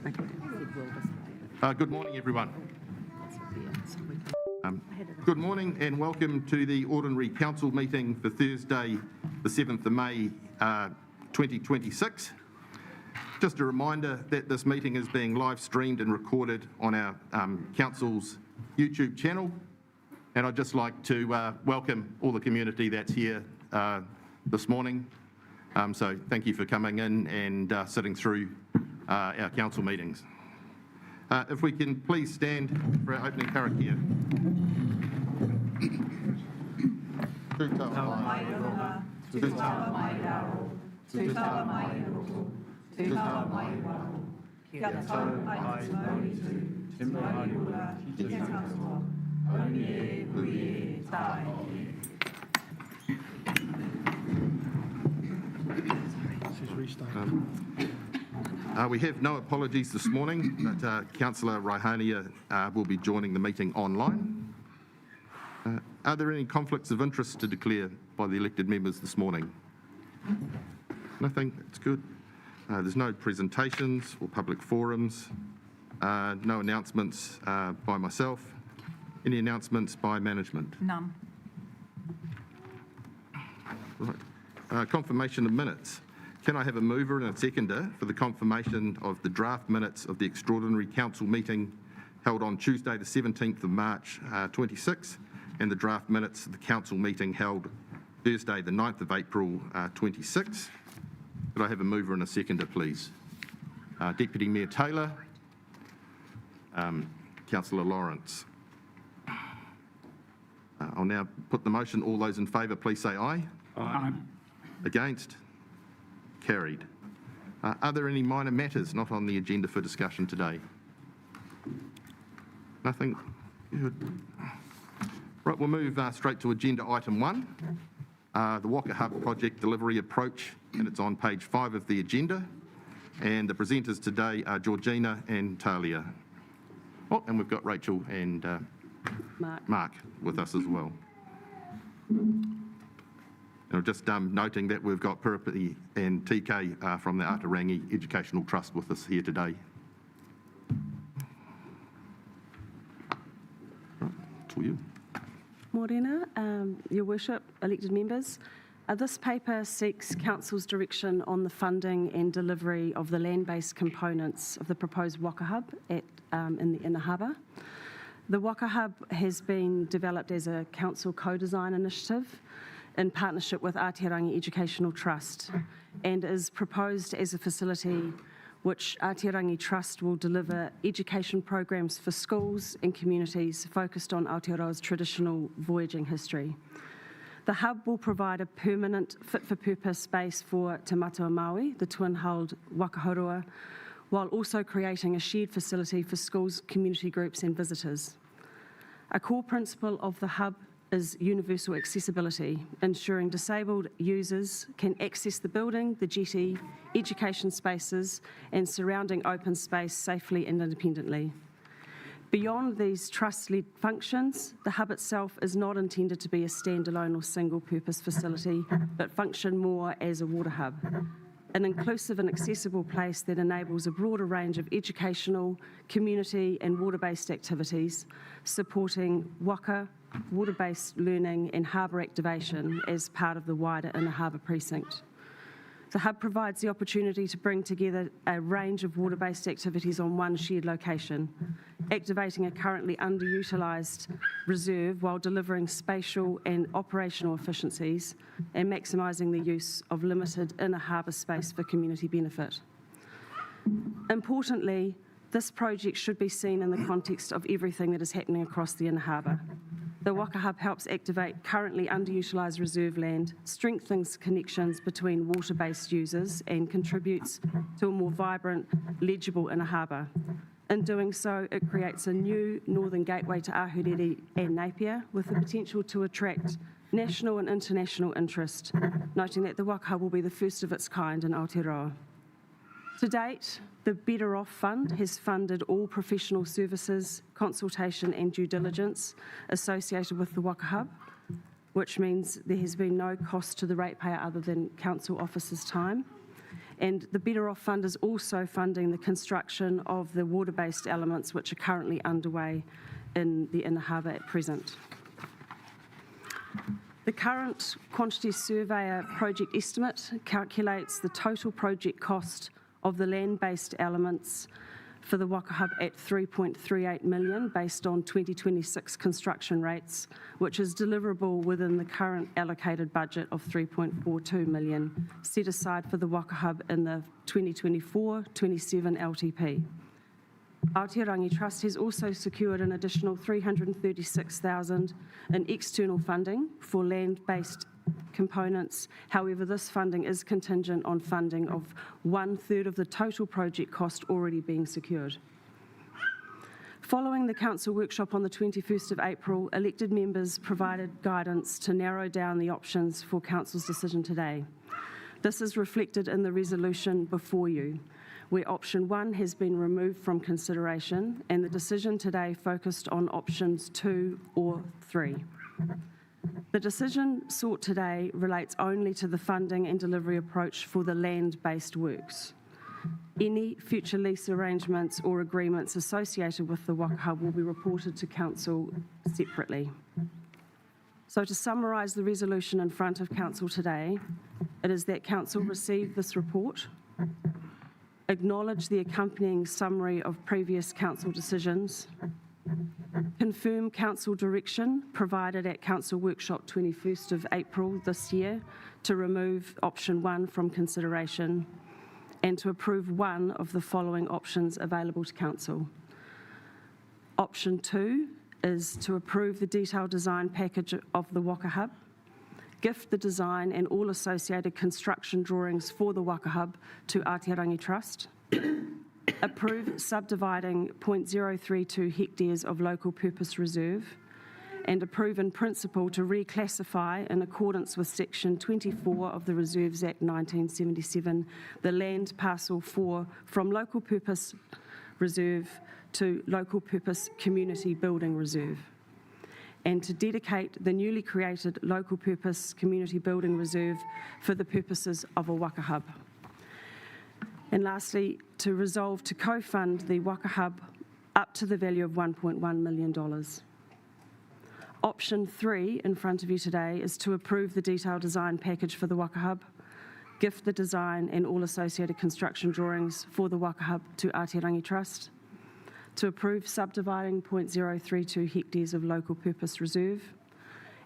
Good morning, everyone. Good morning and welcome to the Ordinary Council meeting for Thursday, the 7th of May 2026. Just a reminder that this meeting is being live streamed and recorded on our Council's YouTube channel. And I'd just like to welcome all the community that's here this morning. So thank you for coming in and sitting through our Council meetings. If we can please stand for our opening karakia. We have no apologies this morning, but Councillor Raihania will be joining the meeting online. Are there any conflicts of interest to declare by the elected members this morning? Nothing, that's good. There's no presentations or public forums, no announcements by myself. Any announcements by management? None. Right. Confirmation of minutes. Can I have a mover and a seconder for the confirmation of the draft minutes of the Extraordinary Council meeting held on Tuesday the 17th of March 26 and the draft minutes of the Council meeting held Thursday the 9th of April 26? Could I have a mover and a seconder, please? Deputy Mayor Taylor, Councillor Lawrence. I'll now put the motion. All those in favour, please say aye. Aye. Against? Carried. Are there any minor matters not on the agenda for discussion today? Nothing? Good. Right, we'll move straight to agenda item 1, the Waka Hub project delivery approach, and it's on page 5 of the agenda. And the presenters today are Georgina and Talia. Oh, and we've got Rachel and Mark with us as well. And just noting that we've got Purapiti and TK from the Atarangi Educational Trust with us here today. Right, to you. Morena, Your Worship, elected members. This paper seeks Council's direction on the funding and delivery of the land-based components of the proposed Waka Hub in the Inner Harbour. The Waka Hub has been developed as a Council co-design initiative in partnership with Aotearangi Educational Trust and is proposed as a facility which Aotearangi Trust will deliver education programs for schools and communities focused on Aotearoa's traditional voyaging history. The hub will provide a permanent fit-for-purpose space for Te Matua Maui, the twin-hulled Wakaharua, while also creating a shared facility for schools, community groups and visitors. A core principle of the hub is universal accessibility, ensuring disabled users can access the building, the jetty, education spaces and surrounding open space safely and independently. Beyond these trust-led functions, the hub itself is not intended to be a standalone or single-purpose facility, but function more as a water hub, an inclusive and accessible place that enables a broader range of educational, community and water-based activities, supporting waka, water-based learning and harbour activation as part of the wider Inner Harbour precinct. The hub provides the opportunity to bring together a range of water-based activities on one shared location, activating a currently underutilised reserve while delivering spatial and operational efficiencies and maximising the use of limited Inner Harbour space for community benefit. Importantly, this project should be seen in the context of everything that is happening across the Inner Harbour. The Waka Hub helps activate currently underutilised reserve land, strengthens connections between water-based users and contributes to a more vibrant, legible Inner Harbour. In doing so, it creates a new northern gateway to Ahuriri and Napier with the potential to attract national and international interest, noting that the Waka Hub will be the first of its kind in Aotearoa. To date, the Better Off Fund has funded all professional services, consultation and due diligence associated with the Waka Hub, which means there has been no cost to the ratepayer other than council officers' time. And the Better Off Fund is also funding the construction of the water-based elements which are currently underway in the inner harbour at present. The current quantity surveyor project estimate calculates the total project cost of the land-based elements for the Waka Hub at $3.38 million based on 2026 construction rates, which is deliverable within the current allocated budget of $3.42 million set aside for the Waka Hub in the 2024-27 LTP. Aotearangi Trust has also secured an additional $336,000 in external funding for land-based components. However, this funding is contingent on funding of 1/3 of the total project cost already being secured. Following the council workshop on the 21st of April, elected members provided guidance to narrow down the options for council's decision today. This is reflected in the resolution before you, where option 1 has been removed from consideration and the decision today focused on options 2 or 3. The decision sought today relates only to the funding and delivery approach for the land-based works. Any future lease arrangements or agreements associated with the Waka Hub will be reported to council separately. So to summarise the resolution in front of council today, it is that council receive this report, acknowledge the accompanying summary of previous council decisions, confirm council direction provided at council workshop 21st of April this year to remove option 1 from consideration and to approve one of the following options available to council. Option 2 is to approve the detailed design package of the Waka Hub, gift the design and all associated construction drawings for the Waka Hub to Aotearangi Trust, approve subdividing 0.032 hectares of local purpose reserve, and approve in principle to reclassify in accordance with Section 24 of the Reserves Act 1977 the land parcel 4 from local purpose reserve to local purpose community building reserve, and to dedicate the newly created local purpose community building reserve for the purposes of a Waka Hub. And lastly, to resolve to co-fund the Waka Hub up to the value of $1.1 million. Option 3 in front of you today is to approve the detailed design package for the Waka Hub, gift the design and all associated construction drawings for the Waka Hub to Aotearangi Trust, to approve subdividing 0.032 hectares of local purpose reserve,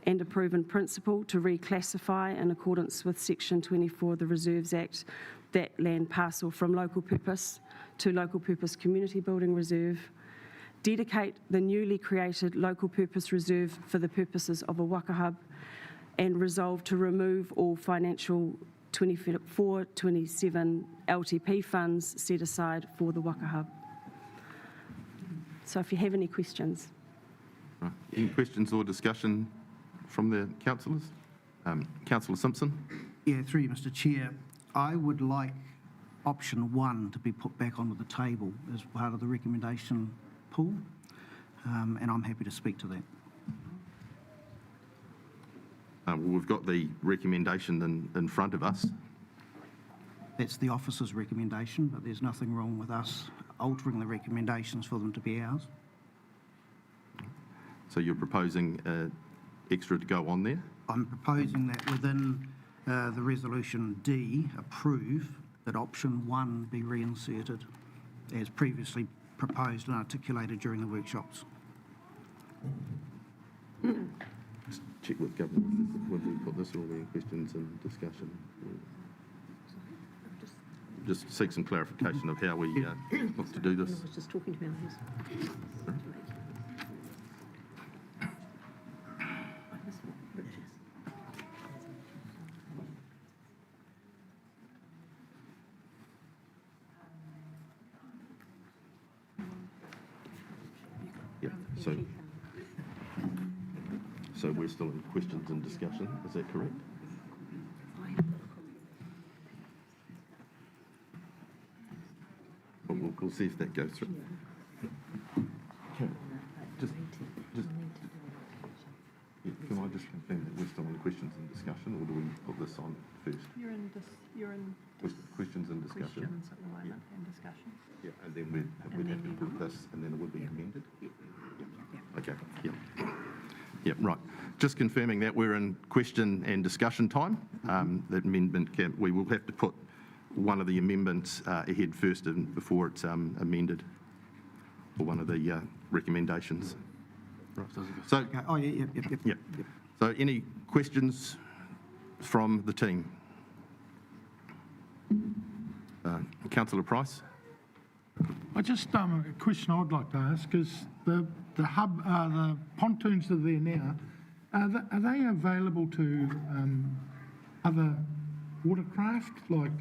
and approve in principle to reclassify in accordance with Section 24 of the Reserves Act that land parcel from local purpose to local purpose community building reserve, dedicate the newly created local purpose reserve for the purposes of a Waka Hub, and resolve to remove all financial 24-27 LTP funds set aside for the Waka Hub. So if you have any questions. Any questions or discussion from the councillors? Councillor Simpson. Yeah, through you, Mr. Chair. I would like option 1 to be put back onto the table as part of the recommendation pool, and I'm happy to speak to that. Well, we've got the recommendation in front of us. That's the officer's recommendation, but there's nothing wrong with us altering the recommendations for them to be ours. So you're proposing extra to go on there? I'm proposing that within the resolution D, approve that option 1 be reinserted as previously proposed and articulated during the workshops. Just check with government whether we put this or any questions and discussion. Just seek some clarification of how we want to do this. I was just talking about this. Yeah, so we're still in questions and discussion, is that correct? We'll see if that goes through. Can I just confirm that we're still in questions and discussion, or do we put this on first? You're in Questions and discussion? questions at the moment and discussion. Yeah, and then we'd have to put this, and then it would be amended? Okay, yeah. Yeah, right. Just confirming that we're in question and discussion time. That amendment we will have to put one of the amendments ahead first before it's amended, or one of the recommendations. Right. So, Okay. Oh, yeah. yeah. So any questions from the team? Councillor Price? I just, a question I'd like to ask is the hub, the pontoons that are there now, are they available to other watercraft, like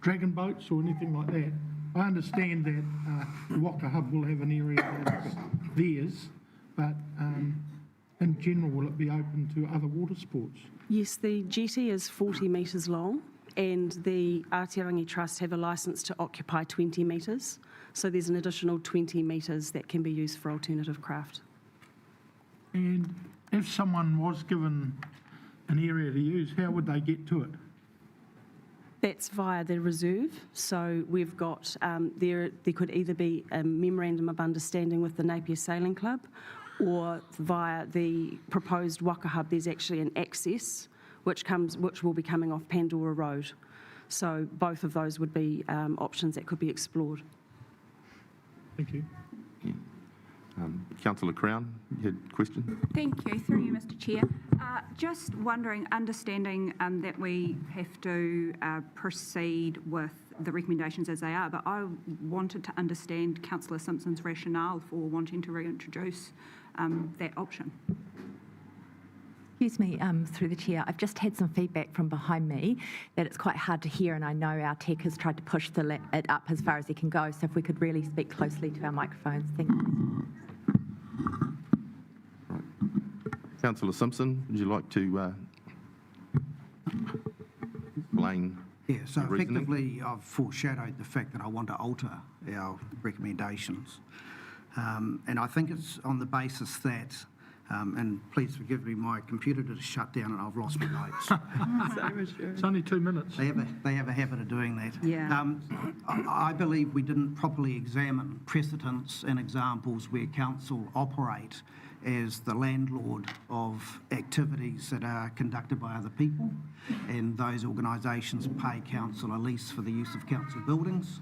dragon boats or anything like that? I understand that the Waka Hub will have an area that's theirs, but in general, will it be open to other water sports? Yes, the jetty is 40 metres long, and the Aotearangi Trust have a licence to occupy 20 metres. So there's an additional 20 metres that can be used for alternative craft. And if someone was given an area to use, how would they get to it? That's via the reserve. So we've got, there could either be a memorandum of understanding with the Napier Sailing Club, or via the proposed Waka Hub, there's actually an access which will be coming off Pandora Road. So both of those would be options that could be explored. Thank you. Councillor Crown, you had a question? Thank you. Through you, Mr. Chair. Just wondering, understanding that we have to proceed with the recommendations as they are, but I wanted to understand Councillor Simpson's rationale for wanting to reintroduce that option. Excuse me, through the chair, I've just had some feedback from behind me that it's quite hard to hear, and I know our tech has tried to push it up as far as it can go, so if we could really speak closely to our microphones. Thank you. Right. Councillor Simpson, would you like to explain? Yeah, so the reasoning? effectively, I've foreshadowed the fact that I want to alter our recommendations. And I think it's on the basis that, and please forgive me, my computer just shut down and I've lost my notes. It's only 2 minutes. They have a habit of doing that. Yeah. I believe we didn't properly examine precedents and examples where council operate as the landlord of activities that are conducted by other people, and those organisations pay council a lease for the use of council buildings.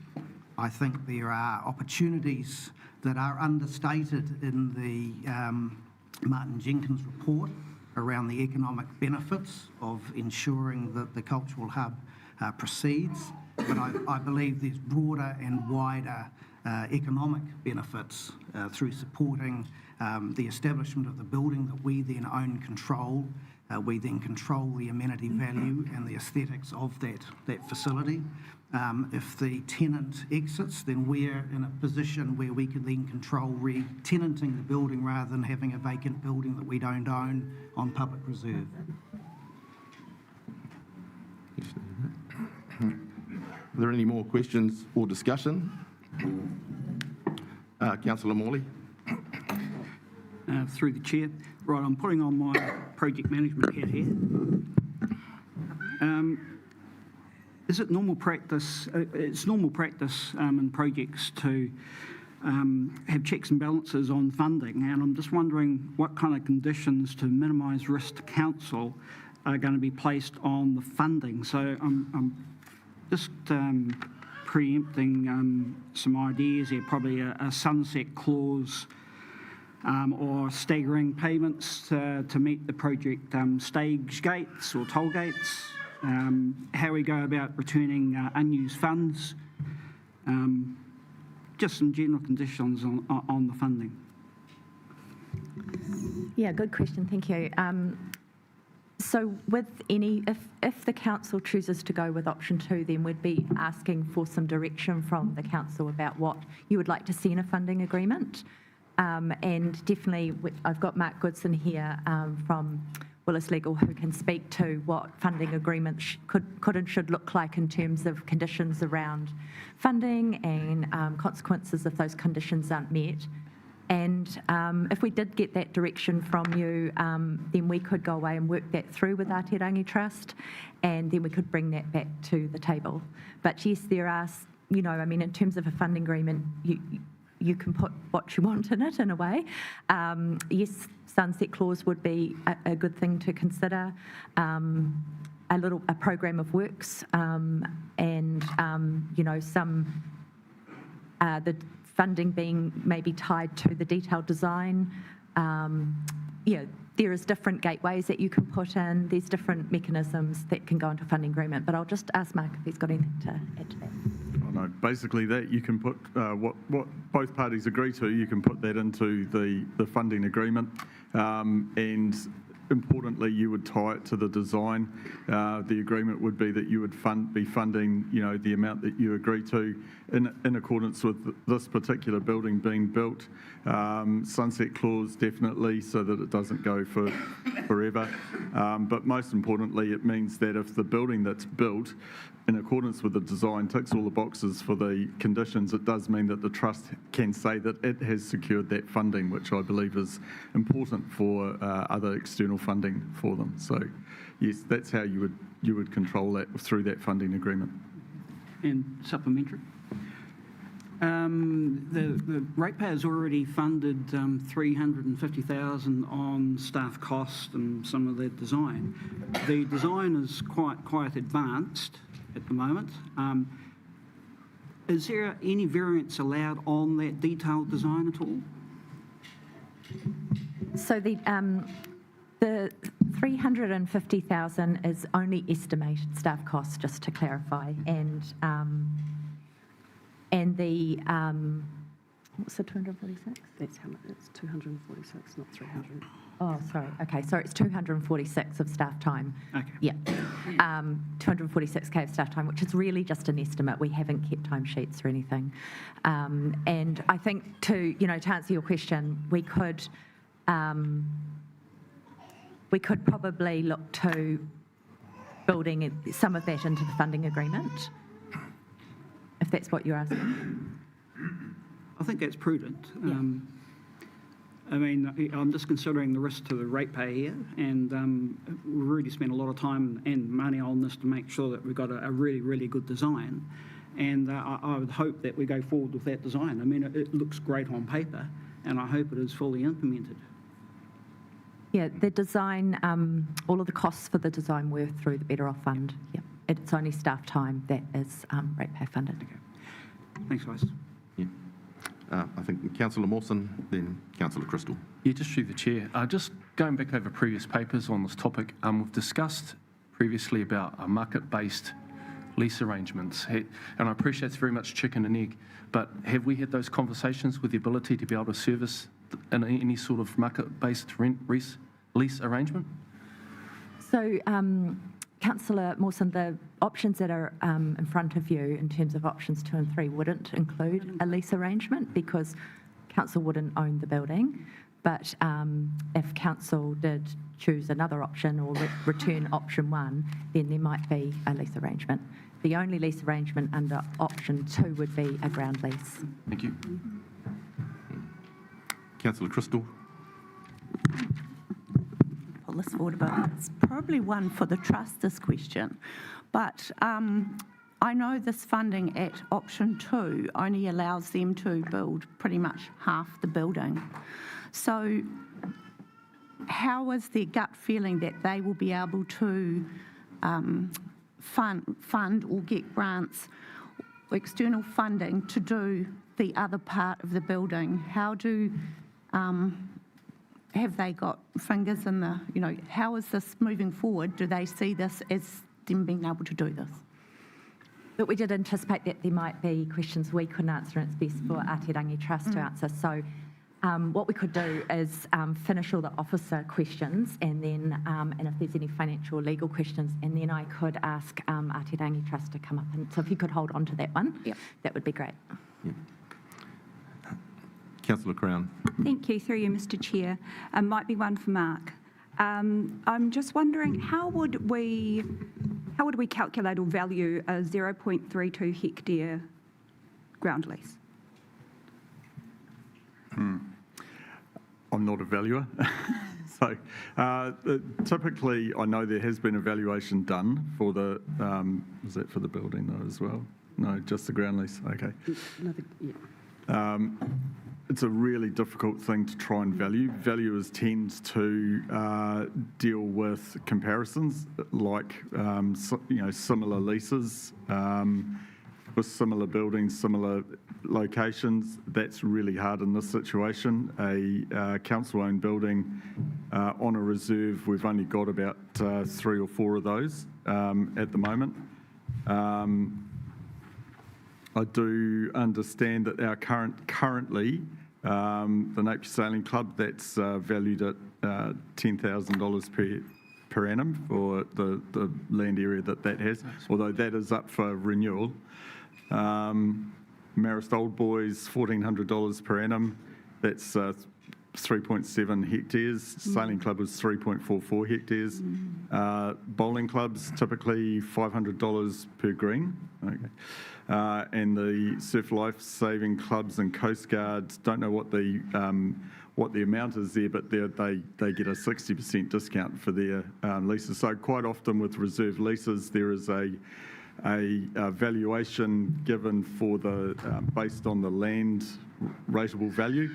I think there are opportunities that are understated in the Martin Jenkins report around the economic benefits of ensuring that the cultural hub proceeds, but I believe there's broader and wider economic benefits through supporting the establishment of the building that we then own and control. We then control the amenity value and the aesthetics of that facility. If the tenant exits, then we're in a position where we can then control re-tenanting the building rather than having a vacant building that we don't own on public reserve. Are there any more questions or discussion? Councillor Morley. Through the chair. Right, I'm putting on my project management hat here. Is it normal practice? It's normal practice in projects to have checks and balances on funding, and I'm just wondering what kind of conditions to minimise risk to council are going to be placed on the funding. So I'm just preempting some ideas here, probably a sunset clause. Or staggering payments to meet the project stage gates or toll gates, how we go about returning unused funds, just some general conditions on the funding. Yeah, good question, thank you. So with if the council chooses to go with option 2, then we'd be asking for some direction from the council about what you would like to see in a funding agreement. And definitely, I've got Mark Goodson here from Willis Legal who can speak to what funding agreements could and should look like in terms of conditions around funding and consequences if those conditions aren't met. And if we did get that direction from you, then we could go away and work that through with Ātirangi Trust, and then we could bring that back to the table. But yes, there are, in terms of a funding agreement, you can put what you want in it, in a way. Yes, sunset clause would be a good thing to consider. A program of works, and some the funding being maybe tied to the detailed design. There is different gateways that you can put in. There's different mechanisms that can go into a funding agreement. But I'll just ask Mark if he's got anything to add to that. Oh, no, basically that you can put what both parties agree to, you can put that into the funding agreement, and importantly, you would tie it to the design. The agreement would be that you would be funding, the amount that you agree to in accordance with this particular building being built. Sunset clause, definitely, so that it doesn't go for forever. But most importantly, it means that if the building that's built in accordance with the design ticks all the boxes for the conditions, it does mean that the trust can say that it has secured that funding, which I believe is important for other external funding for them. So yes, that's how you would control that through that funding agreement. And supplementary. The ratepayers already funded $350,000 on staff cost and some of their design. The design is quite advanced at the moment. Is there any variance allowed on that detailed design at all? So the 350,000 is only estimated staff costs, just to clarify, and the what's the 246? That's how much, it's 246, not 300. Oh, sorry. Okay, so it's 246 of staff time. Okay. Yeah, 246k of staff time, which is really just an estimate. We haven't kept timesheets or anything. And I think to answer your question, we could probably look to building some of that into the funding agreement, if that's what you're asking. I think that's prudent. Yeah. I'm just considering the risk to the ratepayer here, and we've really spent a lot of time and money on this to make sure that we've got a really, really good design. And I would hope that we go forward with that design. It looks great on paper, and I hope it is fully implemented. Yeah, the design, all of the costs for the design were through the Better Off Fund. Yeah, it's only staff time that is ratepayer funded. Okay. Thanks, guys. Yeah. I think Councillor Mawson, then Councillor Crystal. Yeah, just through the chair. Just going back over previous papers on this topic, we've discussed previously about market-based lease arrangements, and I appreciate it's very much chicken and egg, but have we had those conversations with the ability to be able to service in any sort of market-based lease arrangement? So, Councillor Mawson, the options that are in front of you in terms of options 2 and 3 wouldn't include a lease arrangement because council wouldn't own the building. But if council did choose another option or return option 1, then there might be a lease arrangement. The only lease arrangement under option 2 would be a ground lease. Thank you. Councillor Crystal. Pull this forward, but it's probably one for the trust, this question. But I know this funding at option 2 only allows them to build pretty much half the building. So how is their gut feeling that they will be able to fund or get grants or external funding to do the other part of the building? How do, have they got fingers in the, how is this moving forward? Do they see this as them being able to do this? But we did anticipate that there might be questions we couldn't answer, and it's best for Ātirangi Trust to answer. So what we could do is finish all the officer questions, and then and if there's any financial or legal questions, and then I could ask Ātirangi Trust to come up. And so if you could hold on to that one, Yep. that would be great. Yep. Councillor Crown. Thank you, through you, Mr. Chair. Might be one for Mark. I'm just wondering, how would we calculate or value a 0.32 hectare ground lease? I'm not a valuer. So typically, I know there has been a valuation done for the, was that for the building though as well? No, just the ground lease, okay. It's a really difficult thing to try and value. Valuers tend to deal with comparisons like, similar leases with similar buildings, similar locations. That's really hard in this situation. A council-owned building on a reserve, we've only got about 3 or 4 of those at the moment. I do understand that our currently, the Napier Sailing Club, that's valued at $10,000 per annum for the land area that has, although that is up for renewal. Marist Old Boys, $1,400 per annum. That's 3.7 hectares. Sailing Club is 3.44 hectares. Bowling clubs, typically $500 per green. Okay. And the surf life saving clubs and coast guards, don't know what the amount is there, but they get a 60% discount for their leases. So quite often with reserve leases, there is a valuation given for the based on the land rateable value,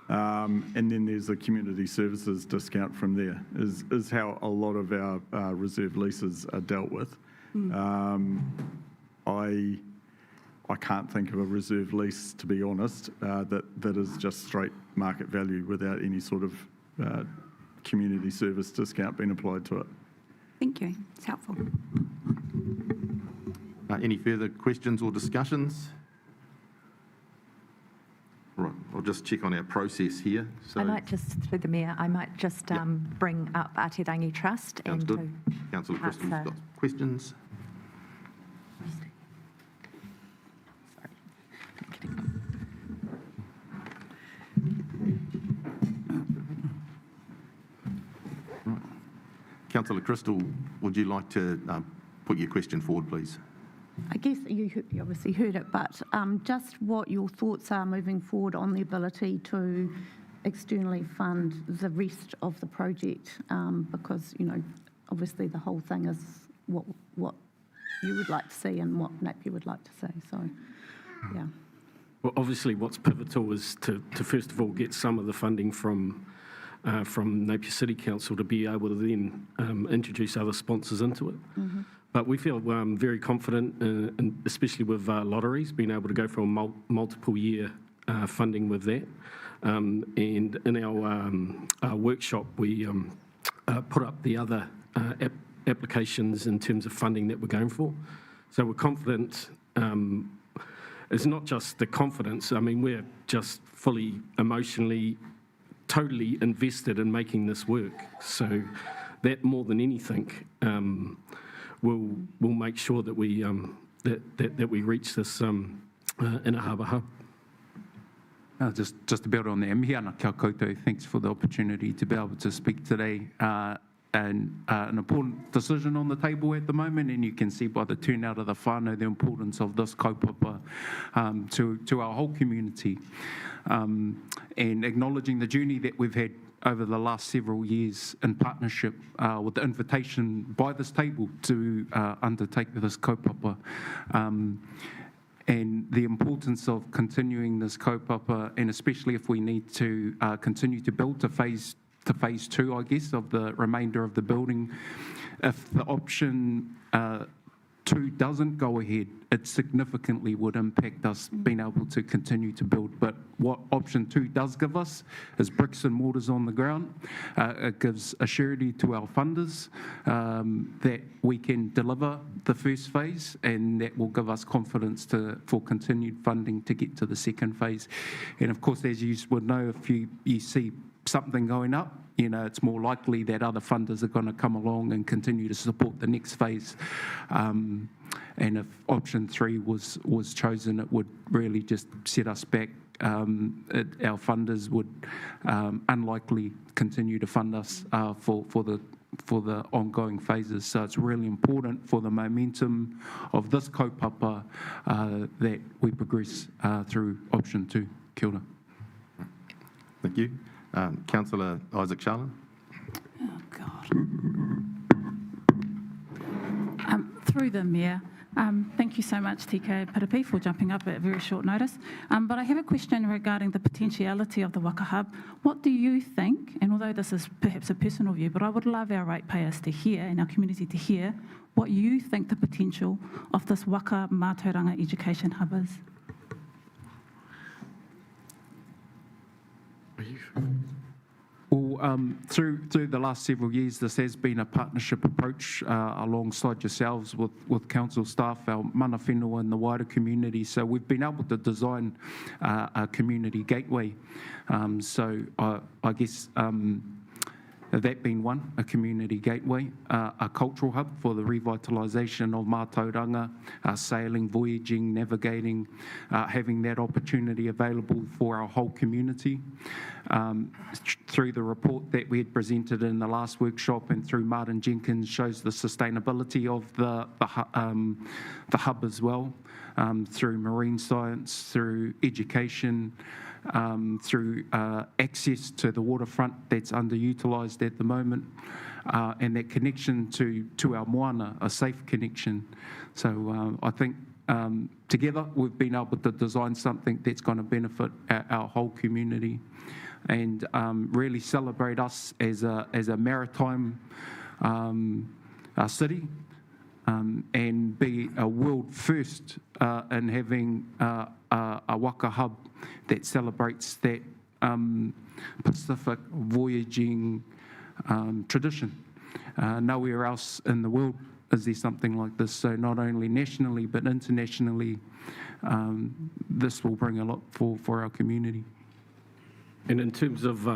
and then there's a community services discount from there. Is how a lot of our reserve leases are dealt with. I can't think of a reserve lease, to be honest, that is just straight market value without any sort of community service discount being applied to it. Thank you. It's helpful. Any further questions or discussions? Right, I'll just check on our process here. So, I might just, through the Mayor, bring up Ātirangi Trust. Sounds and good. Councillor Crystal's got questions. Right. Councillor Crystal, would you like to put your question forward, please? I guess you obviously heard it, but just what your thoughts are moving forward on the ability to externally fund the rest of the project, because, obviously the whole thing is what you would like to see and what Napier would like to see, so, yeah. Well, obviously what's pivotal is to first of all get some of the funding from Napier City Council to be able to then introduce other sponsors into it. Mm-hmm. But we feel very confident, and especially with lotteries, being able to go for a multiple year funding with that. And in our workshop, we put up the other applications in terms of funding that we're going for. So we're confident. It's not just the confidence. I mean, we're just fully emotionally, totally invested in making this work. So that more than anything, we'll make sure that we that we reach this in a harbour hub. Just to build on there, Mihiana kia koutou, thanks for the opportunity to be able to speak today. And an important decision on the table at the moment, and you can see by the turnout of the whānau the importance of this kaupapa to our whole community, and acknowledging the journey that we've had over the last several years in partnership with the invitation by this table to undertake this kaupapa, and the importance of continuing this kaupapa, and especially if we need to continue to build to phase 2, I guess, of the remainder of the building. If the option 2 doesn't go ahead, it significantly would impact us being able to continue to build. But what option 2 does give us is bricks and mortars on the ground. It gives a surety to our funders that we can deliver the first phase, and that will give us confidence for continued funding to get to the second phase. And of course, as you would know, if you see something going up, it's more likely that other funders are going to come along and continue to support the next phase. And if option 3 was chosen, it would really just set us back. Our funders would unlikely continue to fund us for the ongoing phases. So it's really important for the momentum of this kaupapa that we progress through option 2. Kia ora. Thank you. Councillor Isaac Charlin. Oh, God. Through the Mayor, thank you so much, TK Piripi, for jumping up at very short notice. But I have a question regarding the potentiality of the Waka Hub. What do you think, and although this is perhaps a personal view, but I would love our ratepayers to hear and our community to hear what you think the potential of this Waka Mātauranga Education Hub is? Well, through the last several years, this has been a partnership approach alongside yourselves with council staff, our mana whenua and the wider community. So we've been able to design a community gateway. So I guess that being one, a community gateway, a cultural hub for the revitalisation of Mātauranga, sailing, voyaging, navigating, having that opportunity available for our whole community. Through the report that we had presented in the last workshop and through Martin Jenkins shows the sustainability of the hub as well, through marine science, through education, through access to the waterfront that's underutilised at the moment, and that connection to our moana, a safe connection. So I think together we've been able to design something that's going to benefit our whole community and really celebrate us as a maritime city, and be a world first in having a Waka Hub that celebrates that Pacific voyaging tradition. Nowhere else in the world is there something like this. So not only nationally but internationally, this will bring a lot for our community. And in terms of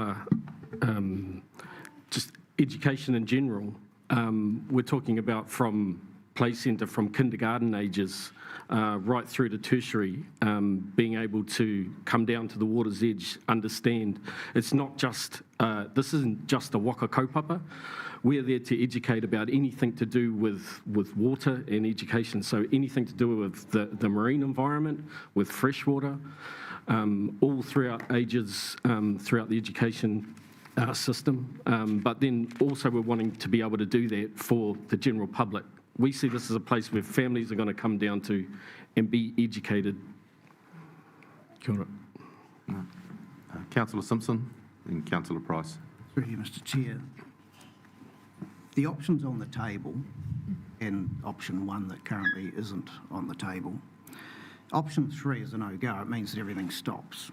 just education in general, we're talking about from play centre, from kindergarten ages right through to tertiary, being able to come down to the water's edge, understand. It's not just, this isn't just a waka kaupapa. We're there to educate about anything to do with water and education, so anything to do with the marine environment, with freshwater, all throughout ages, throughout the education system. But then also we're wanting to be able to do that for the general public. We see this as a place where families are going to come down to and be educated. Kia ora. Councillor Simpson and Councillor Price. Through you, Mr Chair. The options on the table, and option 1 that currently isn't on the table. Option 3 is a no-go. It means that everything stops.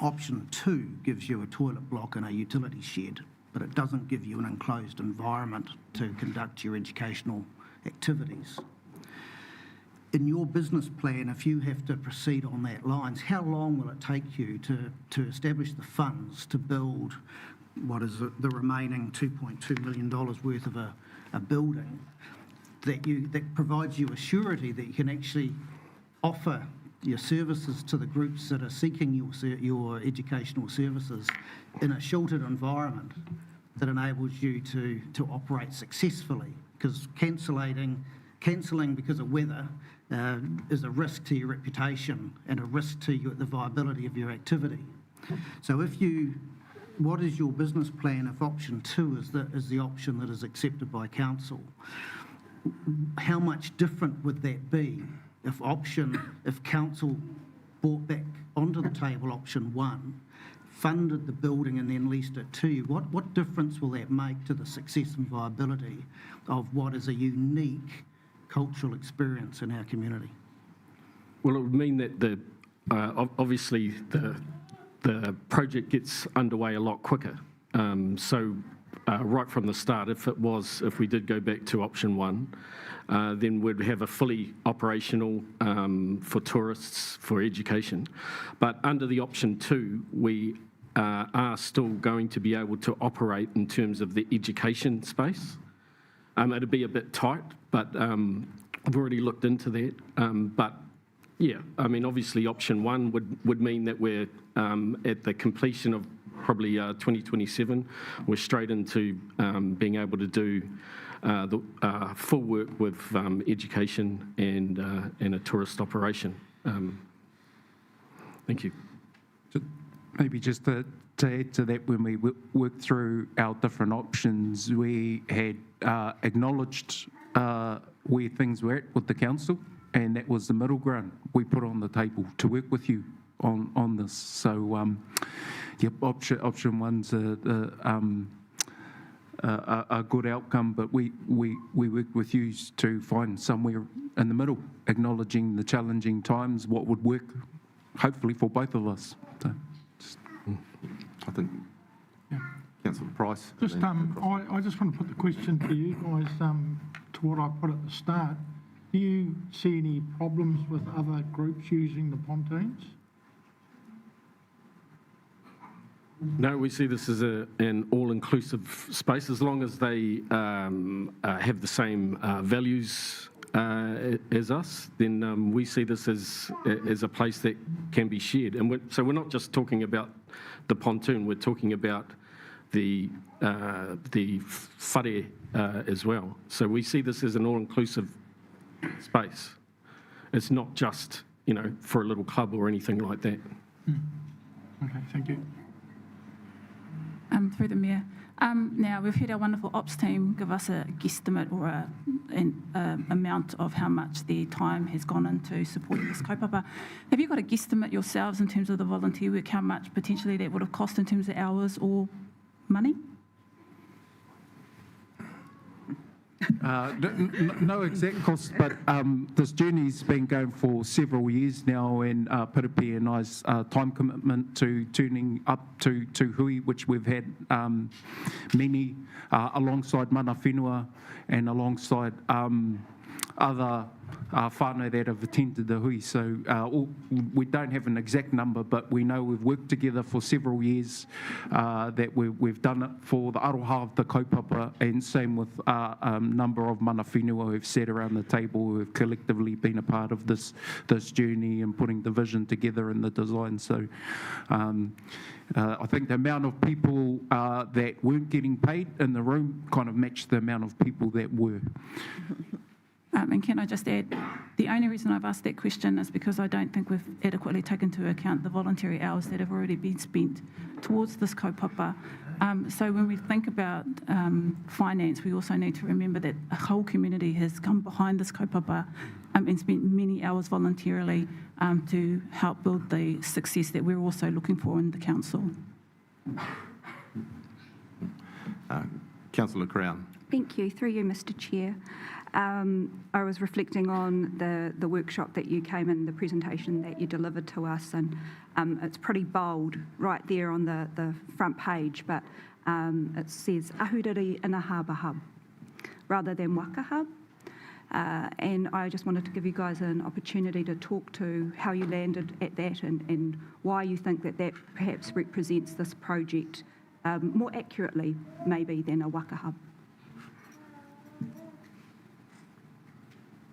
Option 2 gives you a toilet block and a utility shed, but it doesn't give you an enclosed environment to conduct your educational activities. In your business plan, if you have to proceed on that lines, how long will it take you to establish the funds to build what is the remaining $2.2 million worth of a building that provides you a surety that you can actually offer your services to the groups that are seeking your educational services in a sheltered environment that enables you to operate successfully? Because cancelling because of weather is a risk to your reputation and a risk to the viability of your activity. So what is your business plan if option 2 is the option that is accepted by council? How much different would that be if council brought back onto the table option 1, funded the building and then leased it to you? What difference will that make to the success and viability of what is a unique cultural experience in our community? Well, it would mean that obviously the project gets underway a lot quicker. So right from the start, if we did go back to option 1, then we'd have a fully operational for tourists, for education. But under the option 2, we are still going to be able to operate in terms of the education space. It'd be a bit tight, but I've already looked into that. But yeah, I mean, obviously option 1 would mean that we're at the completion of probably 2027, we're straight into being able to do the full work with education and a tourist operation. Thank you. Maybe just to to add to that, when we worked through our different options, we had acknowledged where things were at with the council, and that was the middle ground we put on the table to work with you on this. So, yep, option one's a good outcome, but we worked with you to find somewhere in the middle, acknowledging the challenging times, what would work, hopefully, for both of us. So, I think, Councillor Price. Just, I just want to put the question to you guys, to what I put at the start. Do you see any problems with other groups using the pontoons? No, we see this as an all-inclusive space, as long as they have the same values as us, then we see this as a place that can be shared. And so we're not just talking about the pontoon, we're talking about the whare as well. So we see this as an all-inclusive space. It's not just, for a little club or anything like that. Okay, thank you. Through the Mayor. Now, we've had our wonderful ops team give us a guesstimate or an amount of how much their time has gone into supporting this kaupapa. Have you got a guesstimate yourselves in terms of the volunteer work, how much potentially that would have cost in terms of hours or money? No exact cost, but this journey's been going for several years now, and Piripi and I's time commitment to turning up to hui, which we've had many alongside mana whenua and alongside other whānau that have attended the hui. So we don't have an exact number, but we know we've worked together for several years, that we've done it for the aroha of the kaupapa, and same with a number of mana whenua who've sat around the table, who have collectively been a part of this journey and putting the vision together and the design. So I think the amount of people that weren't getting paid in the room kind of matched the amount of people that were. And can I just add, the only reason I've asked that question is because I don't think we've adequately taken into account the voluntary hours that have already been spent towards this kaupapa. So when we think about finance, we also need to remember that a whole community has come behind this kaupapa and spent many hours voluntarily to help build the success that we're also looking for in the council. Councillor Crown. Thank you. Through you, Mr. Chair. I was reflecting on the workshop that you came in, the presentation that you delivered to us, and it's pretty bold right there on the front page, but it says Ahuriri in a Harbour Hub rather than Waka Hub. And I just wanted to give you guys an opportunity to talk to how you landed at that and why you think that perhaps represents this project more accurately maybe than a Waka Hub.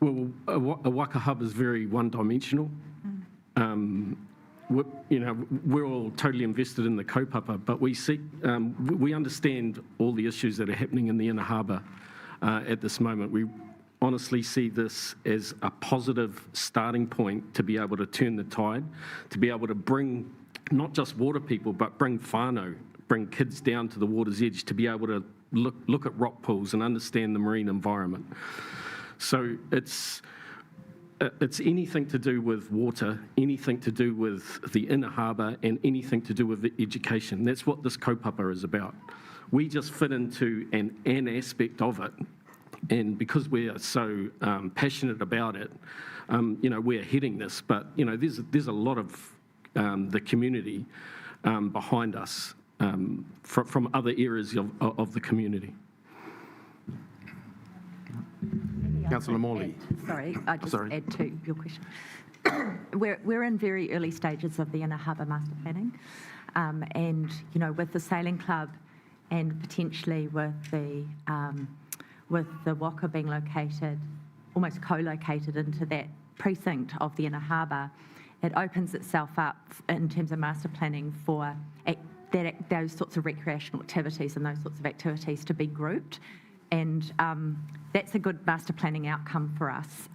Well, a Waka Hub is very one-dimensional. We're all totally invested in the kaupapa, but we understand all the issues that are happening in the inner harbour at this moment. We honestly see this as a positive starting point to be able to turn the tide, to be able to bring not just water people, but bring whānau, bring kids down to the water's edge, to be able to look at rock pools and understand the marine environment. So it's anything to do with water, anything to do with the inner harbour, and anything to do with the education. That's what this kaupapa is about. We just fit into an aspect of it, and because we are so passionate about it, we're heading this. But there's a lot of the community behind us from other areas of the community. Councillor Morley. Sorry, I just add to your question. We're in very early stages of the Inner Harbour Master Planning, and with the sailing club, and potentially with the Waka being located, almost co-located into that precinct of the Inner Harbour, it opens itself up in terms of master planning for those sorts of recreational activities and those sorts of activities to be grouped. And that's a good master planning outcome for us,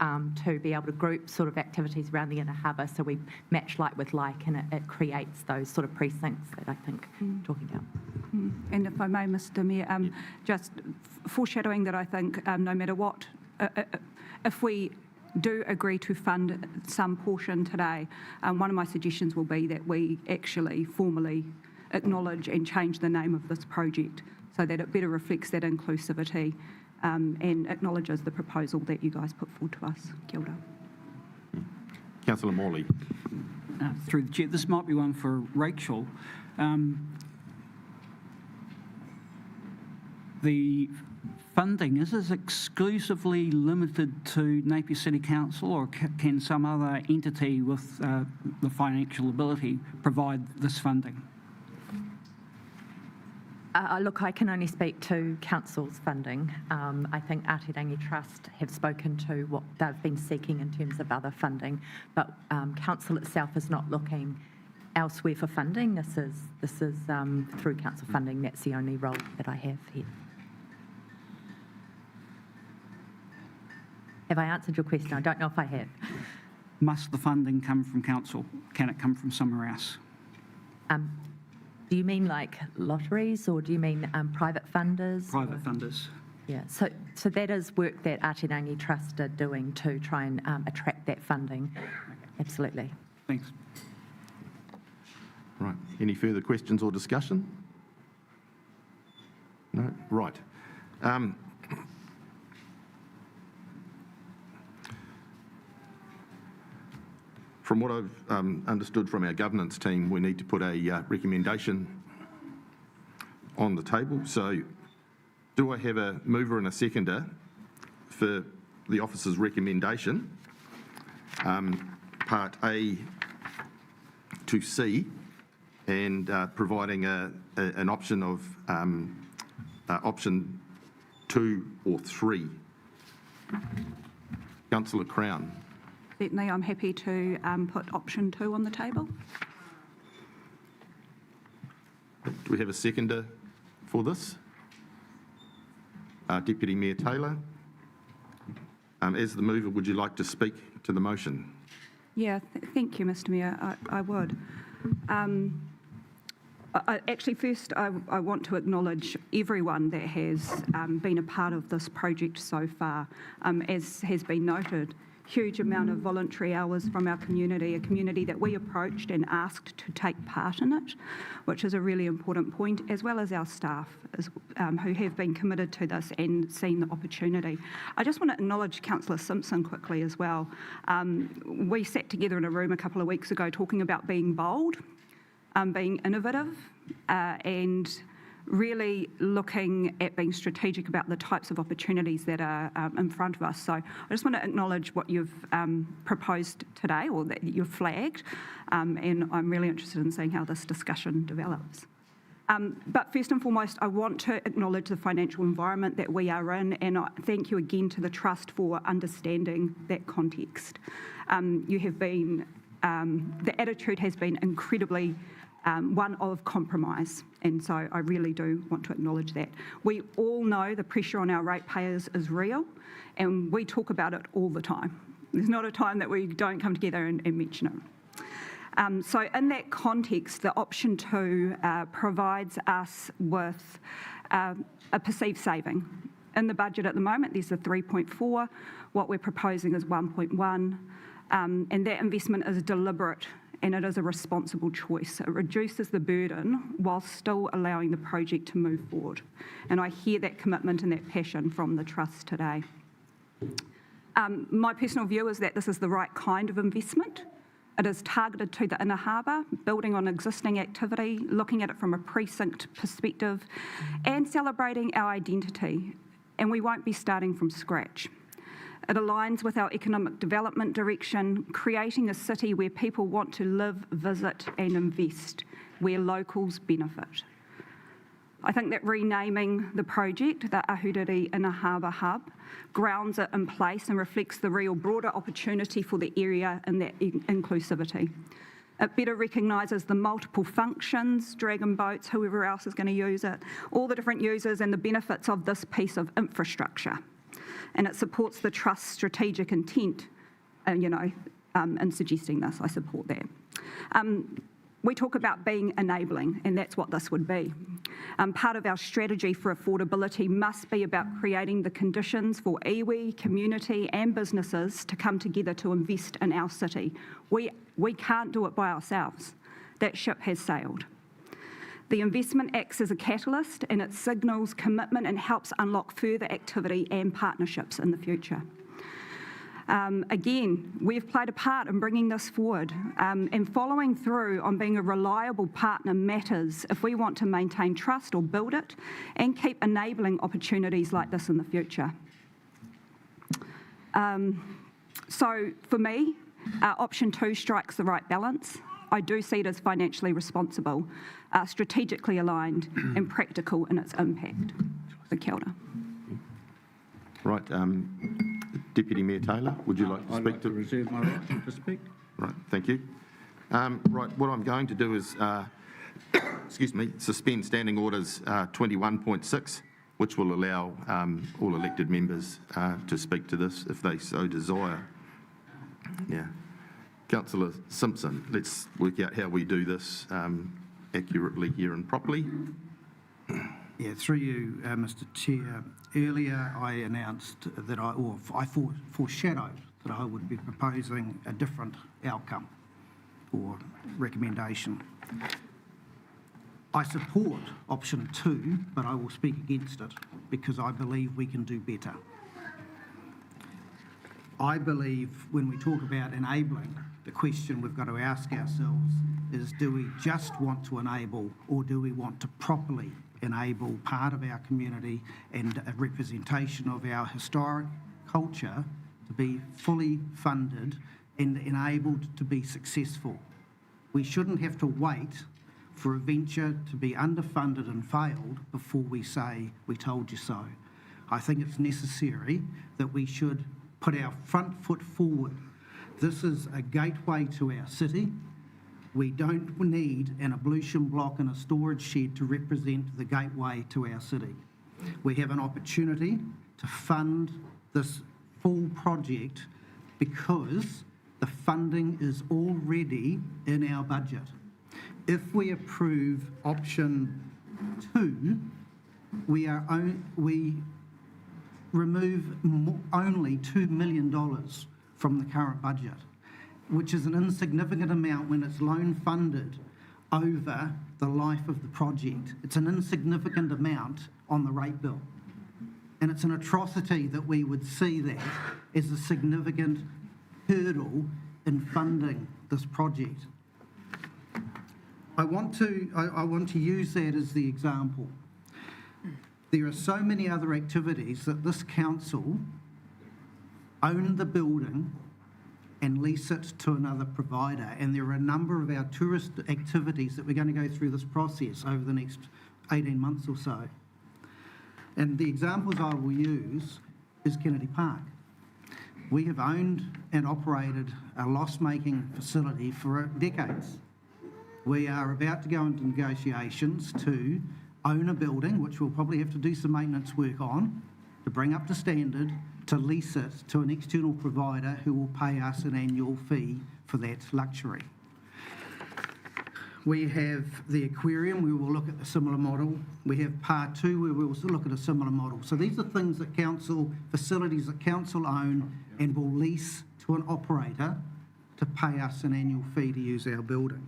to be able to group sort of activities around the inner harbour, so we match like with like, and it creates those sort of precincts that I think you're talking about. And if I may, Mr Mayor, just foreshadowing that I think no matter what, if we do agree to fund some portion today, one of my suggestions will be that we actually formally acknowledge and change the name of this project so that it better reflects that inclusivity and acknowledges the proposal that you guys put forward to us. Kia ora. Councillor Morley. Through the chair, this might be one for Rachel. The funding, is this exclusively limited to Napier City Council, or can some other entity with the financial ability provide this funding? Look, I can only speak to council's funding. I think Ātirangi Trust have spoken to what they've been seeking in terms of other funding, but council itself is not looking elsewhere for funding. This is through council funding. That's the only role that I have here. Have I answered your question? I don't know if I have. Must the funding come from council? Can it come from somewhere else? Do you mean like lotteries, or do you mean private funders? Private funders. Yeah, so that is work that Ātirangi Trust are doing to try and attract that funding. Absolutely. Thanks. Right. Any further questions or discussion? No? Right. From what I've understood from our governance team, we need to put a recommendation on the table. So do I have a mover and a seconder for the officer's recommendation, part A to C, and providing an option of option 2 or 3? Councillor Crown. Certainly, I'm happy to put option 2 on the table. Do we have a seconder for this? Deputy Mayor Taylor. As the mover, would you like to speak to the motion? Yeah, thank you, Mr Mayor. I would. Actually, first, I want to acknowledge everyone that has been a part of this project so far. As has been noted, huge amount of voluntary hours from our community, a community that we approached and asked to take part in it, which is a really important point, as well as our staff who have been committed to this and seen the opportunity. I just want to acknowledge Councillor Simpson quickly as well. We sat together in a room a couple of weeks ago talking about being bold, being innovative, and really looking at being strategic about the types of opportunities that are in front of us. So I just want to acknowledge what you've proposed today, or that you've flagged, and I'm really interested in seeing how this discussion develops. But first and foremost, I want to acknowledge the financial environment that we are in, and I thank you again to the Trust for understanding that context. You have been, the attitude has been incredibly one of compromise, and so I really do want to acknowledge that. We all know the pressure on our ratepayers is real, and we talk about it all the time. There's not a time that we don't come together and mention it. So in that context, the option 2 provides us with a perceived saving. In the budget at the moment, there's a 3.4. What we're proposing is 1.1, and that investment is deliberate, and it is a responsible choice. It reduces the burden while still allowing the project to move forward. And I hear that commitment and that passion from the Trust today. My personal view is that this is the right kind of investment. It is targeted to the inner harbour, building on existing activity, looking at it from a precinct perspective, and celebrating our identity. And we won't be starting from scratch. It aligns with our economic development direction, creating a city where people want to live, visit and invest, where locals benefit. I think that renaming the project, the Ahuriri Inner Harbour Hub, grounds it in place and reflects the real broader opportunity for the area and that inclusivity. It better recognises the multiple functions, Dragon Boats, whoever else is going to use it, all the different users and the benefits of this piece of infrastructure. And it supports the Trust's strategic intent, in suggesting this. I support that. We talk about being enabling, and that's what this would be. Part of our strategy for affordability must be about creating the conditions for iwi, community and businesses to come together to invest in our city. We can't do it by ourselves. That ship has sailed. The investment acts as a catalyst and it signals commitment and helps unlock further activity and partnerships in the future. Again, we've played a part in bringing this forward, and following through on being a reliable partner matters if we want to maintain trust or build it and keep enabling opportunities like this in the future. So for me, option 2 strikes the right balance. I do see it as financially responsible, strategically aligned and practical in its impact. So kia ora. Right, Deputy Mayor Taylor, would you like to speak to? reserve my right to speak. Right, thank you. Right, what I'm going to do is, suspend Standing Orders 21.6, which will allow all elected members to speak to this if they so desire. Yeah. Councillor Simpson, let's work out how we do this accurately here and properly. Yeah, through you, Mr. Chair. Earlier, I announced that I foreshadowed that I would be proposing a different outcome or recommendation. I support option 2, but I will speak against it because I believe we can do better. I believe when we talk about enabling, the question we've got to ask ourselves is, do we just want to enable or do we want to properly enable part of our community and a representation of our historic culture to be fully funded and enabled to be successful? We shouldn't have to wait for a venture to be underfunded and failed before we say, we told you so. I think it's necessary that we should put our front foot forward. This is a gateway to our city. We don't need an ablution block and a storage shed to represent the gateway to our city. We have an opportunity to fund this full project because the funding is already in our budget. If we approve option 2, we remove only $2 million from the current budget, which is an insignificant amount when it's loan funded over the life of the project. It's an insignificant amount on the rate bill. And it's an atrocity that we would see that as a significant hurdle in funding this project. I want to use that as the example. There are so many other activities that this council own the building and lease it to another provider. And there are a number of our tourist activities that we're going to go through this process over the next 18 months or so. And the examples I will use is Kennedy Park. We have owned and operated a loss-making facility for decades. We are about to go into negotiations to own a building, which we'll probably have to do some maintenance work on, to bring up to standard, to lease it to an external provider who will pay us an annual fee for that luxury. We have the aquarium, we will look at a similar model. We have part 2 where we will look at a similar model. So these are things that facilities that council own and will lease to an operator to pay us an annual fee to use our building.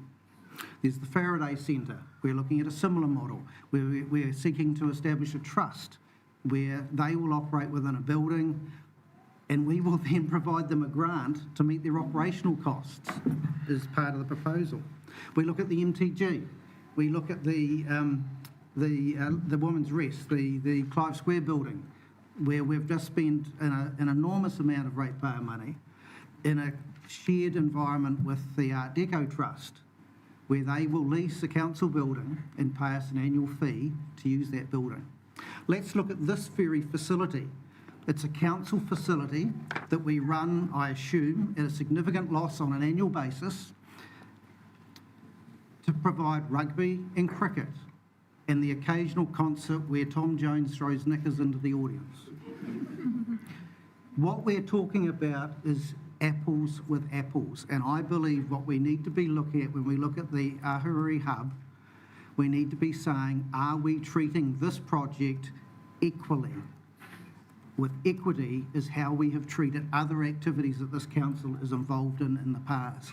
There's the Faraday Centre. We're looking at a similar model where we're seeking to establish a trust where they will operate within a building and we will then provide them a grant to meet their operational costs as part of the proposal. We look at the MTG. We look at the Women's Rest, the Clive Square building, where we've just spent an enormous amount of ratepayer money in a shared environment with the Art Deco Trust, where they will lease a council building and pay us an annual fee to use that building. Let's look at this very facility. It's a council facility that we run, I assume, at a significant loss on an annual basis. to provide rugby and cricket and the occasional concert where Tom Jones throws knickers into the audience. What we're talking about is apples with apples, and I believe what we need to be looking at when we look at the Ahuriri Hub, we need to be saying, are we treating this project equally? With equity is how we have treated other activities that this council is involved in the past.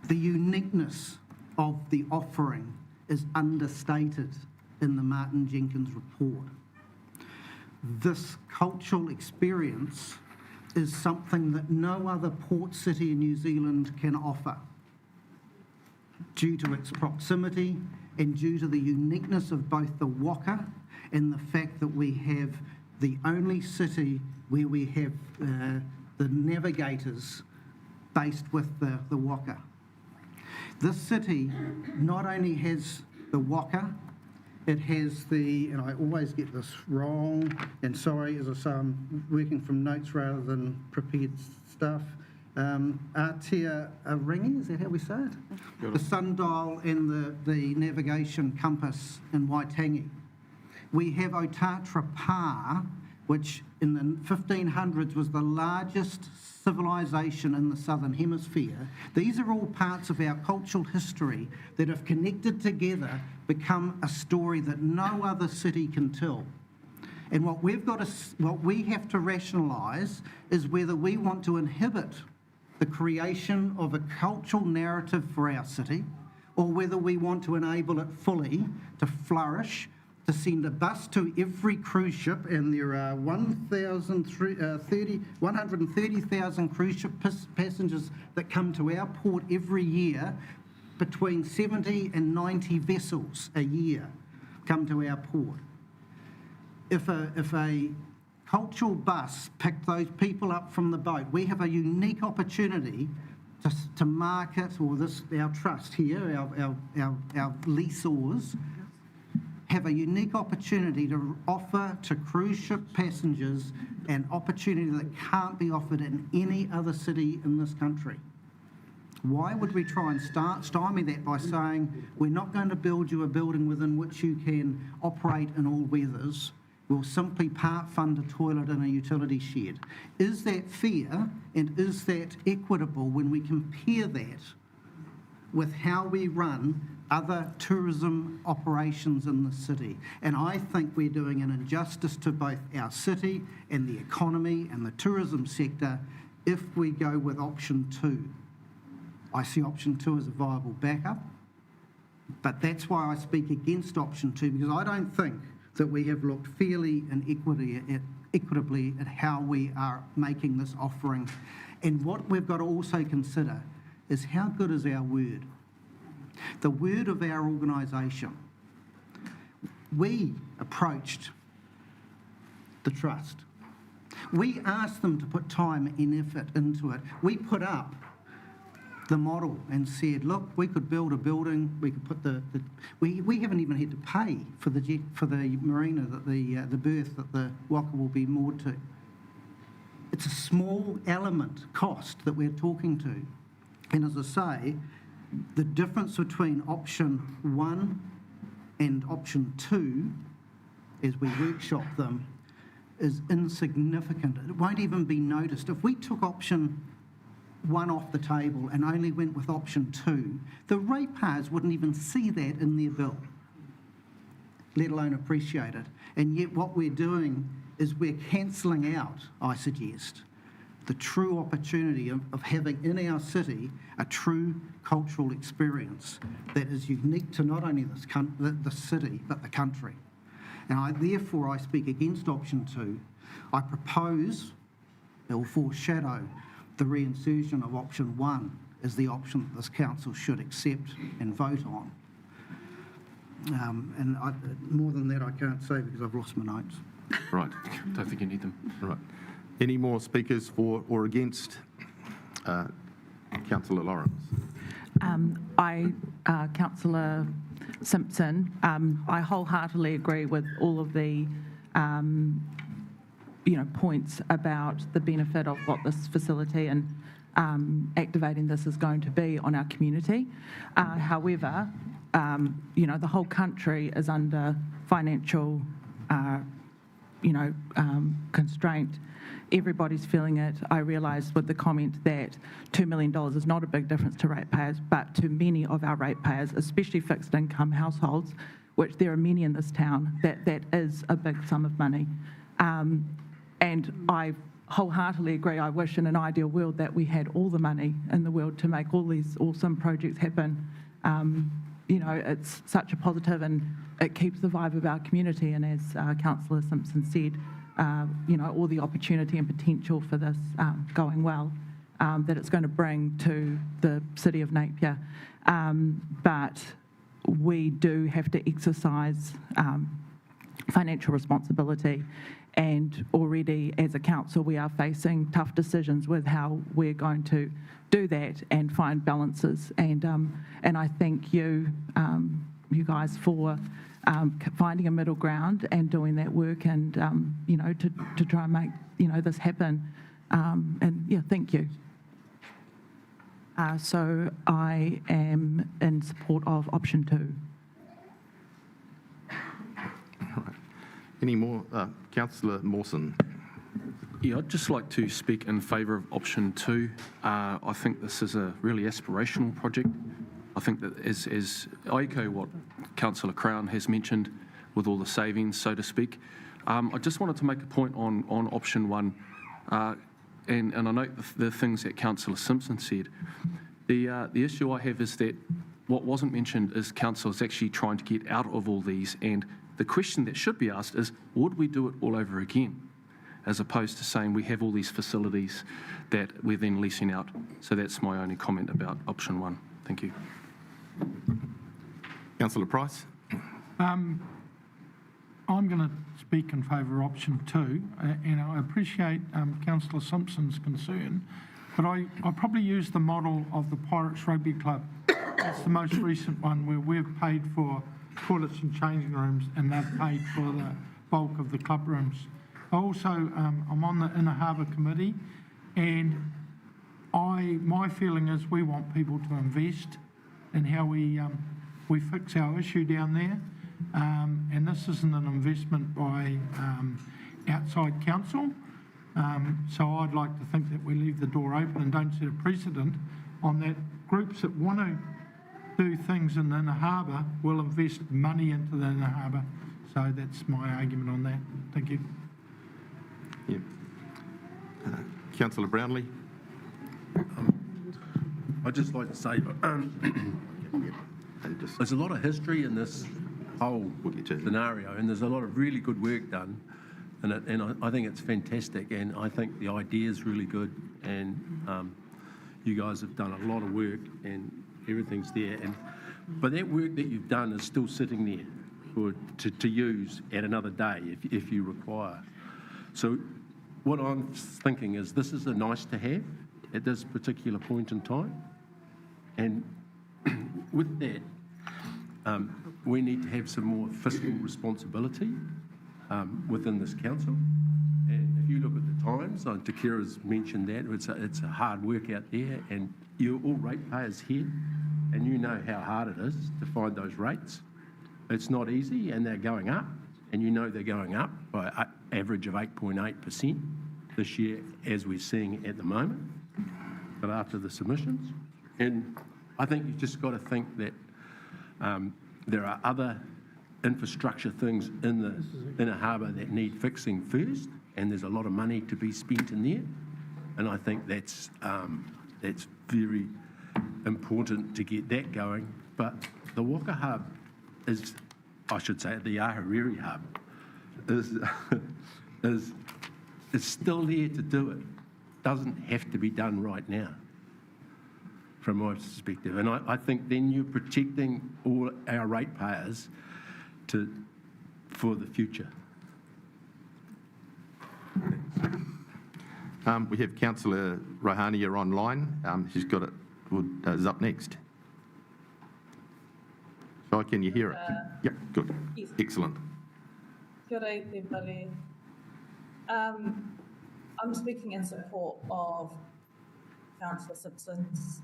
The uniqueness of the offering is understated in the Martin Jenkins report. This cultural experience is something that no other port city in New Zealand can offer due to its proximity and due to the uniqueness of both the Waka and the fact that we have the only city where we have the navigators based with the Waka. This city not only has the Waka, it has the, and I always get this wrong, and sorry, as I say, I'm working from notes rather than prepared stuff. Aotea Ringi, is that how we say it? The sundial and the navigation compass in Waitangi. We have Otatra Pa, which in the 1500s was the largest civilization in the Southern Hemisphere. These are all parts of our cultural history that, if connected together, become a story that no other city can tell. And what we have to rationalise is whether we want to inhibit the creation of a cultural narrative for our city, or whether we want to enable it fully to flourish, to send a bus to every cruise ship, and there are 130,000 cruise ship passengers that come to our port every year. Between 70 and 90 vessels a year come to our port. If a cultural bus picked those people up from the boat, we have a unique opportunity to market, or our trust here, our leaseors, have a unique opportunity to offer to cruise ship passengers an opportunity that can't be offered in any other city in this country. Why would we try and stymie that by saying, we're not going to build you a building within which you can operate in all weathers, we'll simply part fund a toilet in a utility shed? Is that fair, and is that equitable when we compare that with how we run other tourism operations in the city? And I think we're doing an injustice to both our city and the economy and the tourism sector if we go with option 2. I see option 2 as a viable backup, but that's why I speak against option 2, because I don't think that we have looked fairly and equitably at how we are making this offering. And what we've got to also consider is, how good is our word? The word of our organisation. We approached the trust. We asked them to put time and effort into it. We put up the model and said, look, we could build a building, we could put we haven't even had to pay for the marina, that the berth that the Waka will be moored to. It's a small element cost that we're talking to. And as I say, the difference between option 1 and option 2, as we workshop them, is insignificant. It won't even be noticed. If we took option 1 off the table and only went with option 2, the ratepayers wouldn't even see that in their bill, let alone appreciate it. And yet what we're doing is we're cancelling out, I suggest, the true opportunity of having in our city a true cultural experience that is unique to not only the city, but the country. And therefore I speak against option 2. I propose, or foreshadow, the reinsertion of option 1 as the option that this council should accept and vote on. More than that I can't say, because I've lost my notes. Right, don't think you need them. Right. Any more speakers for or against? Councillor Lawrence. Councillor Simpson, I wholeheartedly agree with all of the points about the benefit of what this facility and activating this is going to be on our community. However, the whole country is under financial, constraint. Everybody's feeling it. I realise with the comment that $2 million is not a big difference to ratepayers, but to many of our ratepayers, especially fixed income households, which there are many in this town, that is a big sum of money. And I wholeheartedly agree. I wish in an ideal world that we had all the money in the world to make all these awesome projects happen. It's such a positive and it keeps the vibe of our community. And as Councillor Simpson said, all the opportunity and potential for this going well that it's going to bring to the city of Napier. But we do have to exercise financial responsibility. And already as a council, we are facing tough decisions with how we're going to do that and find balances. And I thank you guys for finding a middle ground and doing that work and, to try and make, this happen. Thank you. So I am in support of option 2. Any more? Councillor Mawson. Yeah, I'd just like to speak in favour of option 2. I think this is a really aspirational project. I think that as I echo what Councillor Crown has mentioned with all the savings, so to speak. I just wanted to make a point on option 1, and I note the things that Councillor Simpson said. The issue I have is that what wasn't mentioned is council is actually trying to get out of all these, and the question that should be asked is, would we do it all over again? As opposed to saying we have all these facilities that we're then leasing out. So that's my only comment about option 1. Thank you. Councillor Price. I'm going to speak in favour of option 2, and I appreciate Councillor Simpson's concern, but I probably use the model of the Pirates Rugby Club. That's the most recent one where we've paid for toilets and changing rooms and they've paid for the bulk of the club rooms. Also, I'm on the Inner Harbour Committee, and my feeling is we want people to invest in how we fix our issue down there. And this isn't an investment by outside council. So I'd like to think that we leave the door open and don't set a precedent on that. Groups that want to do things in the Inner Harbour will invest money into the Inner Harbour. So that's my argument on that. Thank you. Yeah. Councillor Brownlee. I'd just like to say, there's a lot of history in this whole scenario, and there's a lot of really good work done, and I think it's fantastic, and I think the idea is really good, and you guys have done a lot of work, and everything's there, but that work that you've done is still sitting there to use at another day if you require. So what I'm thinking is this is a nice to have at this particular point in time, and with that, we need to have some more fiscal responsibility within this council. And if you look at the times, Takira's mentioned that, it's a hard work out there, and you're all ratepayers here, and you know how hard it is to find those rates. It's not easy, and they're going up, and you know they're going up by an average of 8.8% this year, as we're seeing at the moment, but after the submissions. And I think you've just got to think that there are other infrastructure things in the Inner Harbour that need fixing first, and there's a lot of money to be spent in there. And I think that's very important to get that going. But the Waka Hub is, I should say, the Ahuriri Hub is still there to do it. Doesn't have to be done right now, from my perspective. And I think then you're protecting all our ratepayers for the future. We have Councillor Rohania online. She's got it, is up next. So can you hear it? Yep, good. Yes. Excellent. Kia ora, te whare. I'm speaking in support of Councillor Simpson's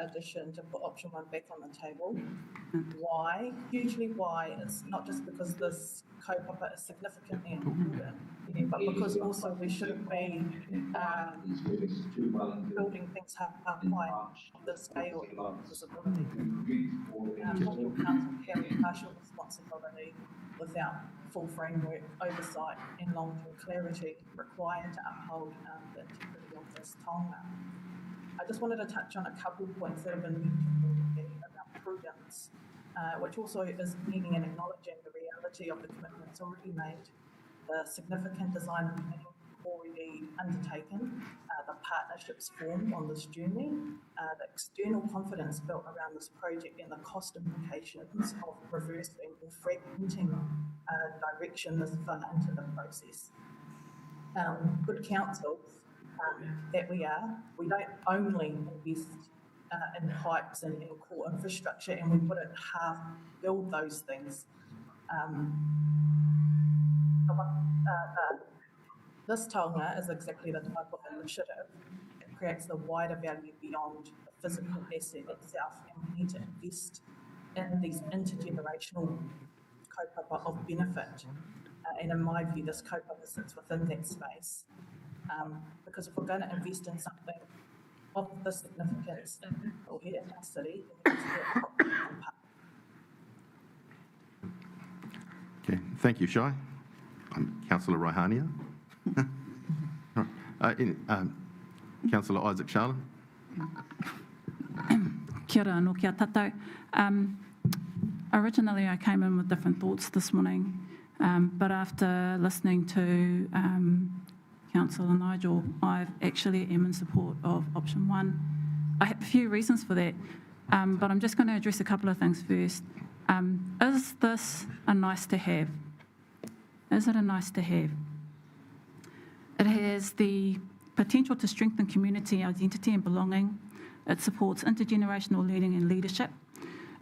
addition to put option 1 back on the table. Why? Hugely why? It's not just because this kaupapa is significantly important, but because also we shouldn't be building things up by the scale of visibility. Local council carry partial responsibility without full framework, oversight and long-term clarity required to uphold the integrity of this taonga. I just wanted to touch on a couple of points that have been mentioned about prudence, which also is meaning and acknowledging the reality of the commitments already made, the significant design and planning already undertaken, the partnerships formed on this journey, the external confidence built around this project and the cost implications of reversing or fragmenting direction this far into the process. Good counsel that we don't only invest in pipes and core infrastructure, and we wouldn't half build those things. This taonga is exactly the type of initiative that creates the wider value beyond the physical asset itself, and we need to invest in these intergenerational kaupapa of benefit. And in my view, this kaupapa sits within that space. Because if we're going to invest in something of this significance or here in our city, then we need to do it properly. Okay, thank you, Shai. Councillor Raihania. Councillor Isaac Charlin. Kia ora anō kia tātou. Originally, I came in with different thoughts this morning, but after listening to Councillor Nigel, I actually am in support of option 1. I have a few reasons for that, but I'm just going to address a couple of things first. Is this a nice to have? Is it a nice to have? It has the potential to strengthen community identity and belonging. It supports intergenerational learning and leadership.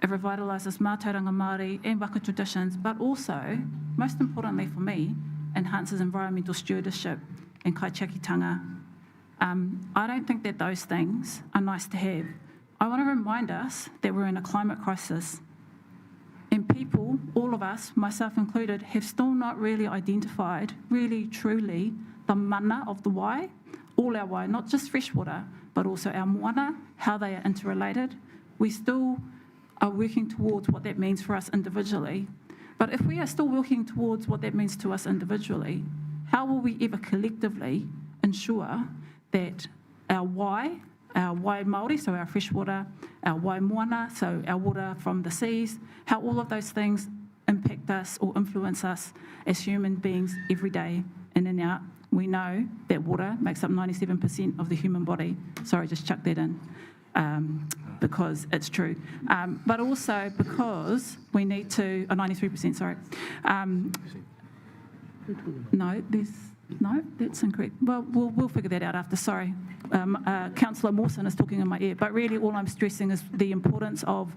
It revitalises mātauranga Māori and waka traditions, but also, most importantly for me, enhances environmental stewardship and kaitiakitanga. I don't think that those things are nice to have. I want to remind us that we're in a climate crisis, and people, all of us, myself included, have still not really identified, really, truly, the mana of the wai, all our wai, not just freshwater, but also our moana, how they are interrelated. We still are working towards what that means for us individually. But if we are still working towards what that means to us individually, how will we ever collectively ensure that our wai Māori, so our freshwater, our wai moana, so our water from the seas, how all of those things impact us or influence us as human beings every day in and out? We know that water makes up 97% of the human body. Sorry, just chuck that in. Because it's true. But also because we need to, 93%, sorry. No, that's incorrect. Well, we'll figure that out after, sorry. Councillor Mawson is talking in my ear, but really all I'm stressing is the importance of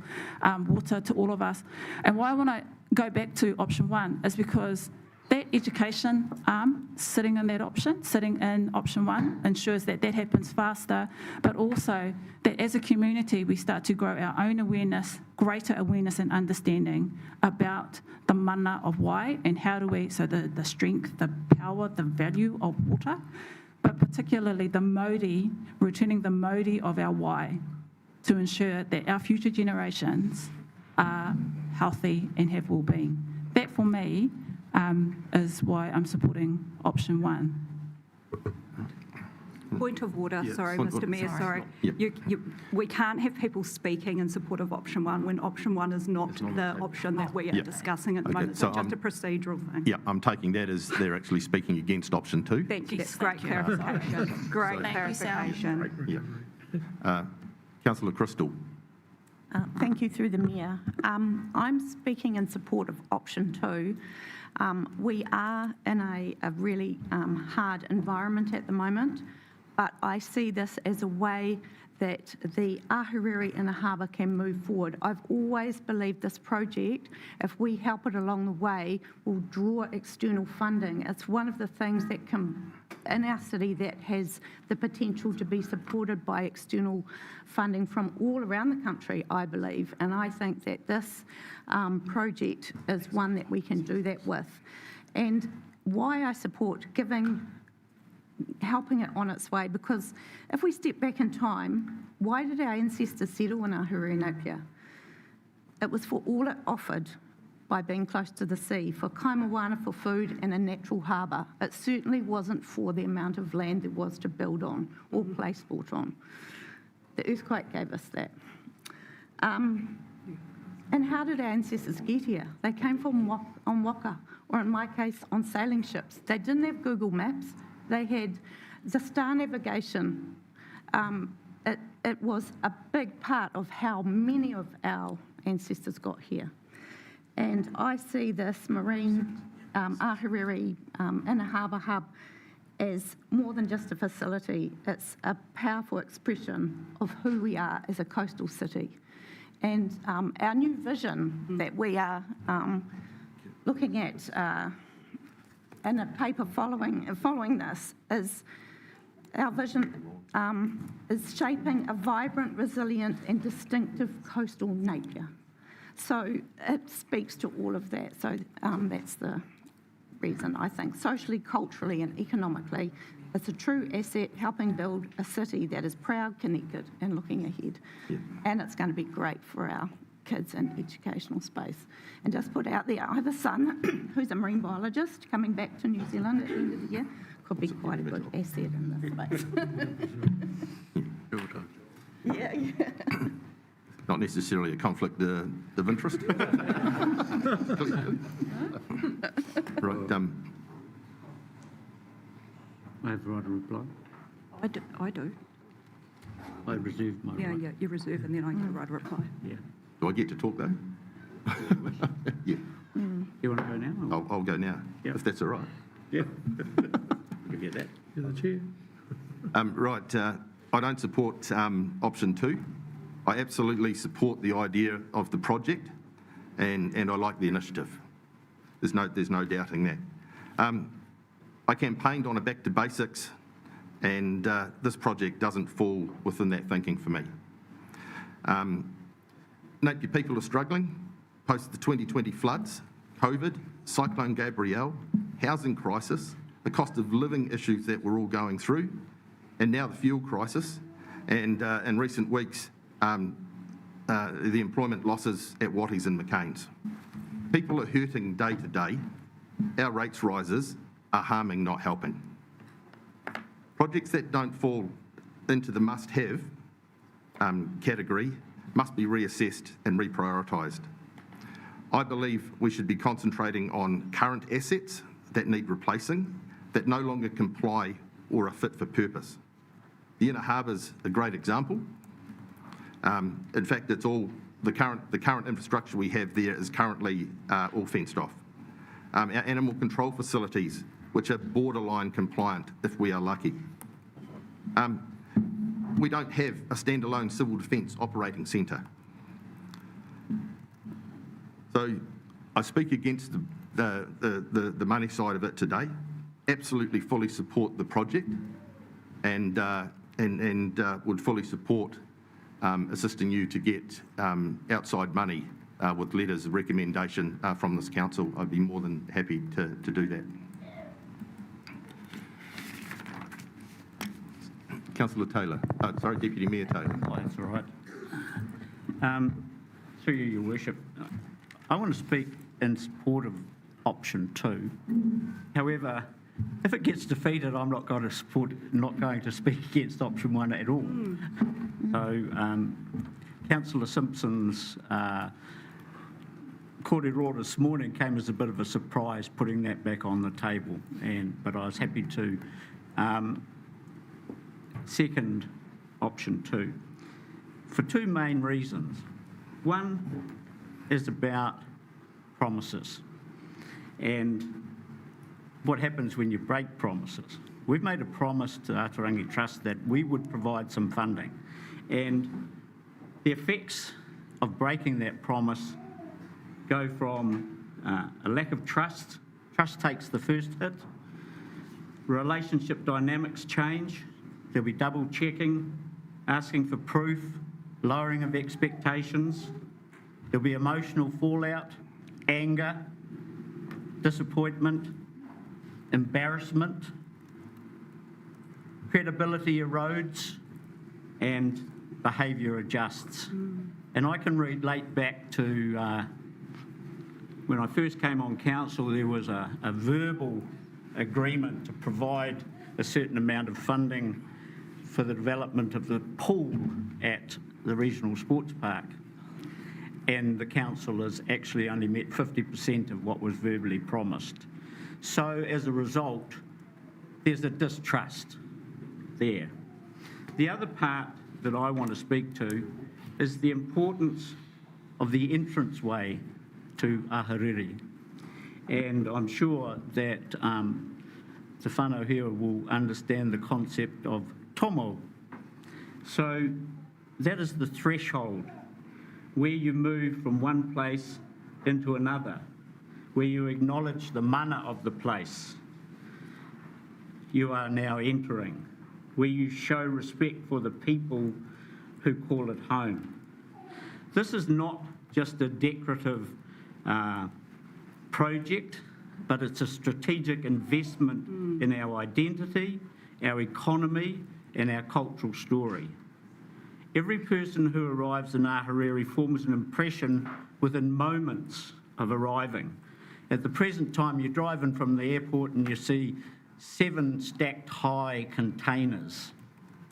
water to all of us. And why I want to go back to option 1 is because that education arm sitting in option 1 ensures that that happens faster, but also that as a community we start to grow our own awareness, greater awareness and understanding about the mana of wai and how do we, so the strength, the power, the value of water, but particularly the mauri, returning the mauri of our wai to ensure that our future generations are healthy and have well-being. That for me is why I'm supporting option 1. Point of order, Yeah, sorry, point- Mr Mayor, sorry. Yep. We can't have people speaking in support of option 1 when option 1 is not the option that we are Yep. discussing at the Okay, moment. so So just a procedural thing. Yeah, I'm taking that as they're actually speaking against option 2. Thank you, that's great clarification. Great clarification. Yeah. Councillor Crystal. Thank you, through the Mayor. I'm speaking in support of option 2. We are in a really hard environment at the moment, but I see this as a way that the Ahuriri in the harbour can move forward. I've always believed this project, if we help it along the way, will draw external funding. It's one of the things that can in our city that has the potential to be supported by external funding from all around the country, I believe. And I think that this project is one that we can do that with. And why I support helping it on its way, because if we step back in time, why did our ancestors settle in Ahuriri Napier? It was for all it offered by being close to the sea, for kaimoana, for food and a natural harbour. It certainly wasn't for the amount of land there was to build on or play sport on. The earthquake gave us that. And how did our ancestors get here? They came from on Waka, or in my case, on sailing ships. They didn't have Google Maps. They had the star navigation. It was a big part of how many of our ancestors got here. And I see this marine Ahuriri Inner Harbour Hub as more than just a facility. It's a powerful expression of who we are as a coastal city. And our new vision that we are looking at in a paper following this is our vision is shaping a vibrant, resilient and distinctive coastal Napier. So it speaks to all of that. So that's the reason, I think. Socially, culturally and economically, it's a true asset helping build a city that is proud, connected and looking ahead. Yeah. And it's going to be great for our kids in educational space. And just put out there, I have a son who's a marine biologist coming back to New Zealand at the end of the year. Could be quite a good asset in this space. Yeah. Not necessarily a conflict of interest. Right. I have the right to reply. I do. I reserve my right. Yeah, you reserve and then I get the right to reply. Yeah. Do I get to talk though? Yeah. You want to go now? I'll go now, if that's all right. Yeah. Give you that. You're the chair. Right. I don't support option 2. I absolutely support the idea of the project, and I like the initiative. There's no doubting that. I campaigned on a back to basics, and this project doesn't fall within that thinking for me. Napier people are struggling post the 2020 floods, COVID, Cyclone Gabrielle, housing crisis, the cost of living issues that we're all going through, and now the fuel crisis, and in recent weeks, the employment losses at Watties and McCain's. People are hurting day to day. Our rates rises are harming, not helping. Projects that don't fall into the must-have category must be reassessed and reprioritised. I believe we should be concentrating on current assets that need replacing, that no longer comply or are fit for purpose. The Inner Harbour's a great example. In fact, it's all the current infrastructure we have there is currently all fenced off. Our animal control facilities, which are borderline compliant if we are lucky. We don't have a standalone civil defence operating centre. So I speak against the money side of it today. Absolutely fully support the project, and would fully support assisting you to get outside money with letters of recommendation from this council. I'd be more than happy to do that. Councillor Taylor. Sorry, Deputy Mayor Taylor. Oh, that's all right. Through you, Your Worship, I want to speak in support of option 2. However, if it gets defeated, I'm not going to speak against option 1 at all. So, Councillor Simpson's kōrero this morning came as a bit of a surprise, putting that back on the table. But I was happy to second option 2 for 2 main reasons. One is about promises and what happens when you break promises. We've made a promise to Ātarangi Trust that we would provide some funding, and the effects of breaking that promise go from a lack of trust. Trust takes the first hit. Relationship dynamics change. There'll be double checking, asking for proof, lowering of expectations. There'll be emotional fallout, anger, disappointment, embarrassment, credibility erodes, and behaviour adjusts. And I can relate back to when I first came on council, there was a verbal agreement to provide a certain amount of funding for the development of the pool at the regional sports park. And the council has actually only met 50% of what was verbally promised. So as a result, there's a distrust there. The other part that I want to speak to is the importance of the entranceway to Ahuriri. And I'm sure that Te whānau here will understand the concept of tomo. So that is the threshold where you move from one place into another, where you acknowledge the mana of the place you are now entering, where you show respect for the people who call it home. This is not just a decorative project, but it's a strategic investment in our identity, our economy, and our cultural story. Every person who arrives in Ahuriri forms an impression within moments of arriving. At the present time, you're driving from the airport and you see 7 stacked high containers.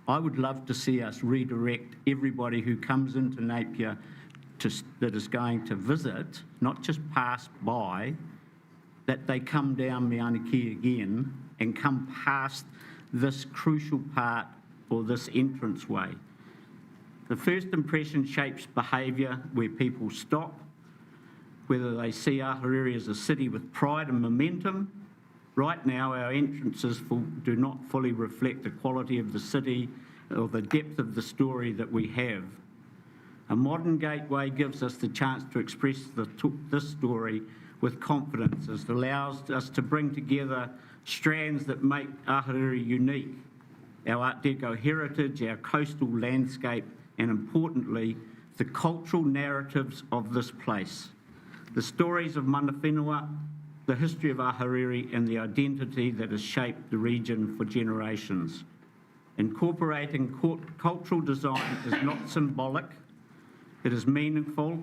I would love to see us redirect everybody who comes into Napier that is going to visit, not just pass by, that they come down Me Aniki again and come past this crucial part or this entranceway. The first impression shapes behaviour where people stop, whether they see Ahuriri as a city with pride and momentum. Right now, our entrances do not fully reflect the quality of the city or the depth of the story that we have. A modern gateway gives us the chance to express this story with confidence, as it allows us to bring together strands that make Ahuriri unique, our Art Deco heritage, our coastal landscape, and importantly, the cultural narratives of this place. The stories of mana whenua, the history of Ahuriri, and the identity that has shaped the region for generations. Incorporating cultural design is not symbolic, it is meaningful,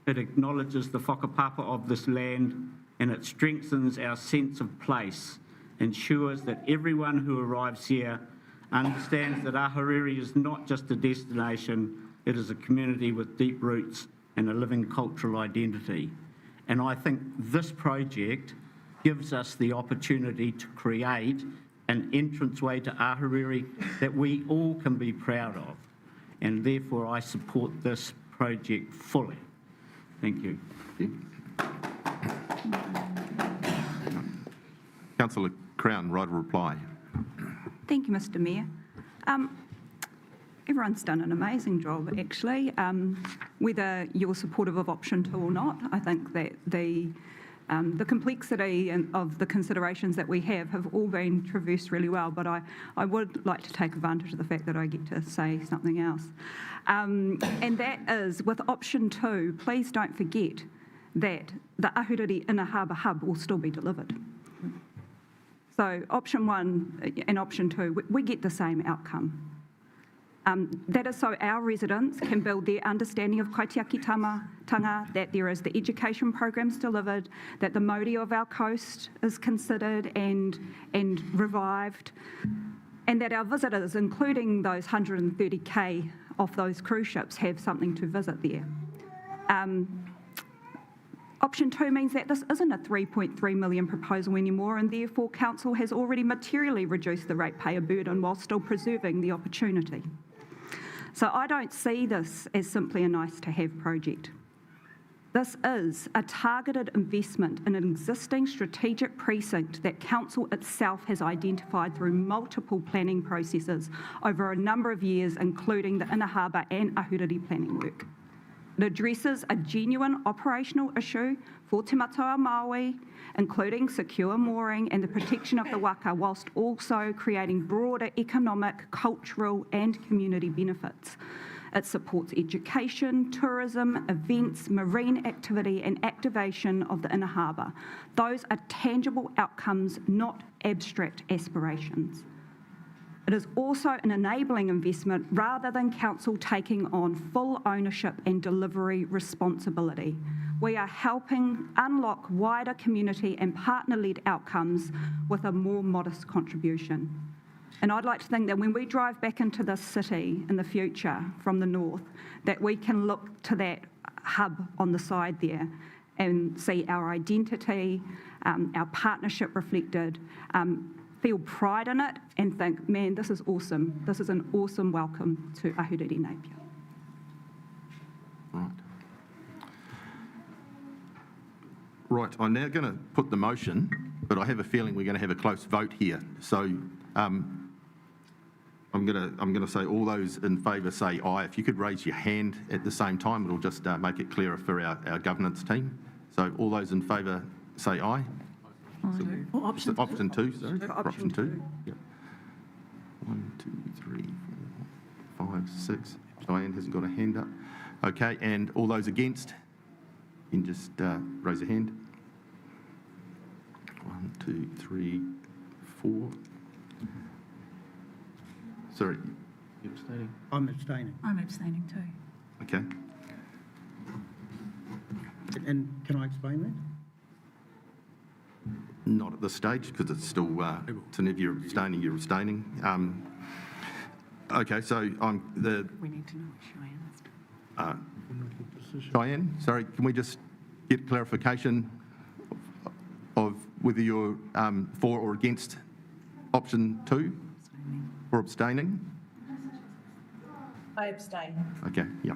it acknowledges the whakapapa of this land, and it strengthens our sense of place, ensures that everyone who arrives here understands that Ahuriri is not just a destination, it is a community with deep roots and a living cultural identity. And I think this project gives us the opportunity to create an entranceway to Ahuriri that we all can be proud of. And therefore, I support this project fully. Thank you. Councillor Crown, right of reply. Thank you, Mr Mayor. Everyone's done an amazing job, actually. Whether you're supportive of option 2 or not, I think that the complexity of the considerations that we have all been traversed really well, but I would like to take advantage of the fact that I get to say something else. And that is, with option 2, please don't forget that the Ahuriri Inner Harbour Hub will still be delivered. So option 1 and option 2, we get the same outcome. That is so our residents can build their understanding of kaitiakitanga, that there is the education programs delivered, that the mauri of our coast is considered and revived, and that our visitors, including those 130k off those cruise ships, have something to visit there. Option 2 means that this isn't a $3.3 million proposal anymore, and therefore Council has already materially reduced the ratepayer burden while still preserving the opportunity. So I don't see this as simply a nice-to-have project. This is a targeted investment in an existing strategic precinct that Council itself has identified through multiple planning processes over a number of years, including the Inner Harbour and Ahuriri planning work. It addresses a genuine operational issue for Te Matawa Māori, including secure mooring and the protection of the waka, whilst also creating broader economic, cultural and community benefits. It supports education, tourism, events, marine activity and activation of the inner harbour. Those are tangible outcomes, not abstract aspirations. It is also an enabling investment rather than council taking on full ownership and delivery responsibility. We are helping unlock wider community and partner-led outcomes with a more modest contribution. And I'd like to think that when we drive back into this city in the future from the north, that we can look to that hub on the side there and see our identity, our partnership reflected, feel pride in it and think, man, this is awesome. This is an awesome welcome to Ahuriri Napier. Right, I'm now going to put the motion, but I have a feeling we're going to have a close vote here. So I'm going to say all those in favour say aye. If you could raise your hand at the same time, it'll just make it clearer for our governance team. So all those in favour say aye. Option two, sorry. Option two. Yep. 1, 2, 3, 4, 5, 6. Diane hasn't got a hand up. Okay, and all those against, you can just raise a hand. 1, 2, 3, 4. Sorry, you're abstaining? I'm abstaining. I'm abstaining too. Okay. And can I explain that? Not at this stage, because it's still, if you're abstaining, you're abstaining. Okay, so We need to know what Cheyenne is. Cheyenne, sorry, can we just get clarification of whether you're for or against option 2 or abstaining? I abstain. Okay, yeah.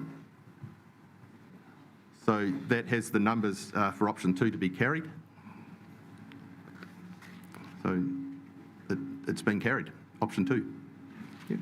So that has the numbers for option 2 to be carried. So it's been carried, option 2. Yeah.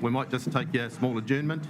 We might just take a small adjournment.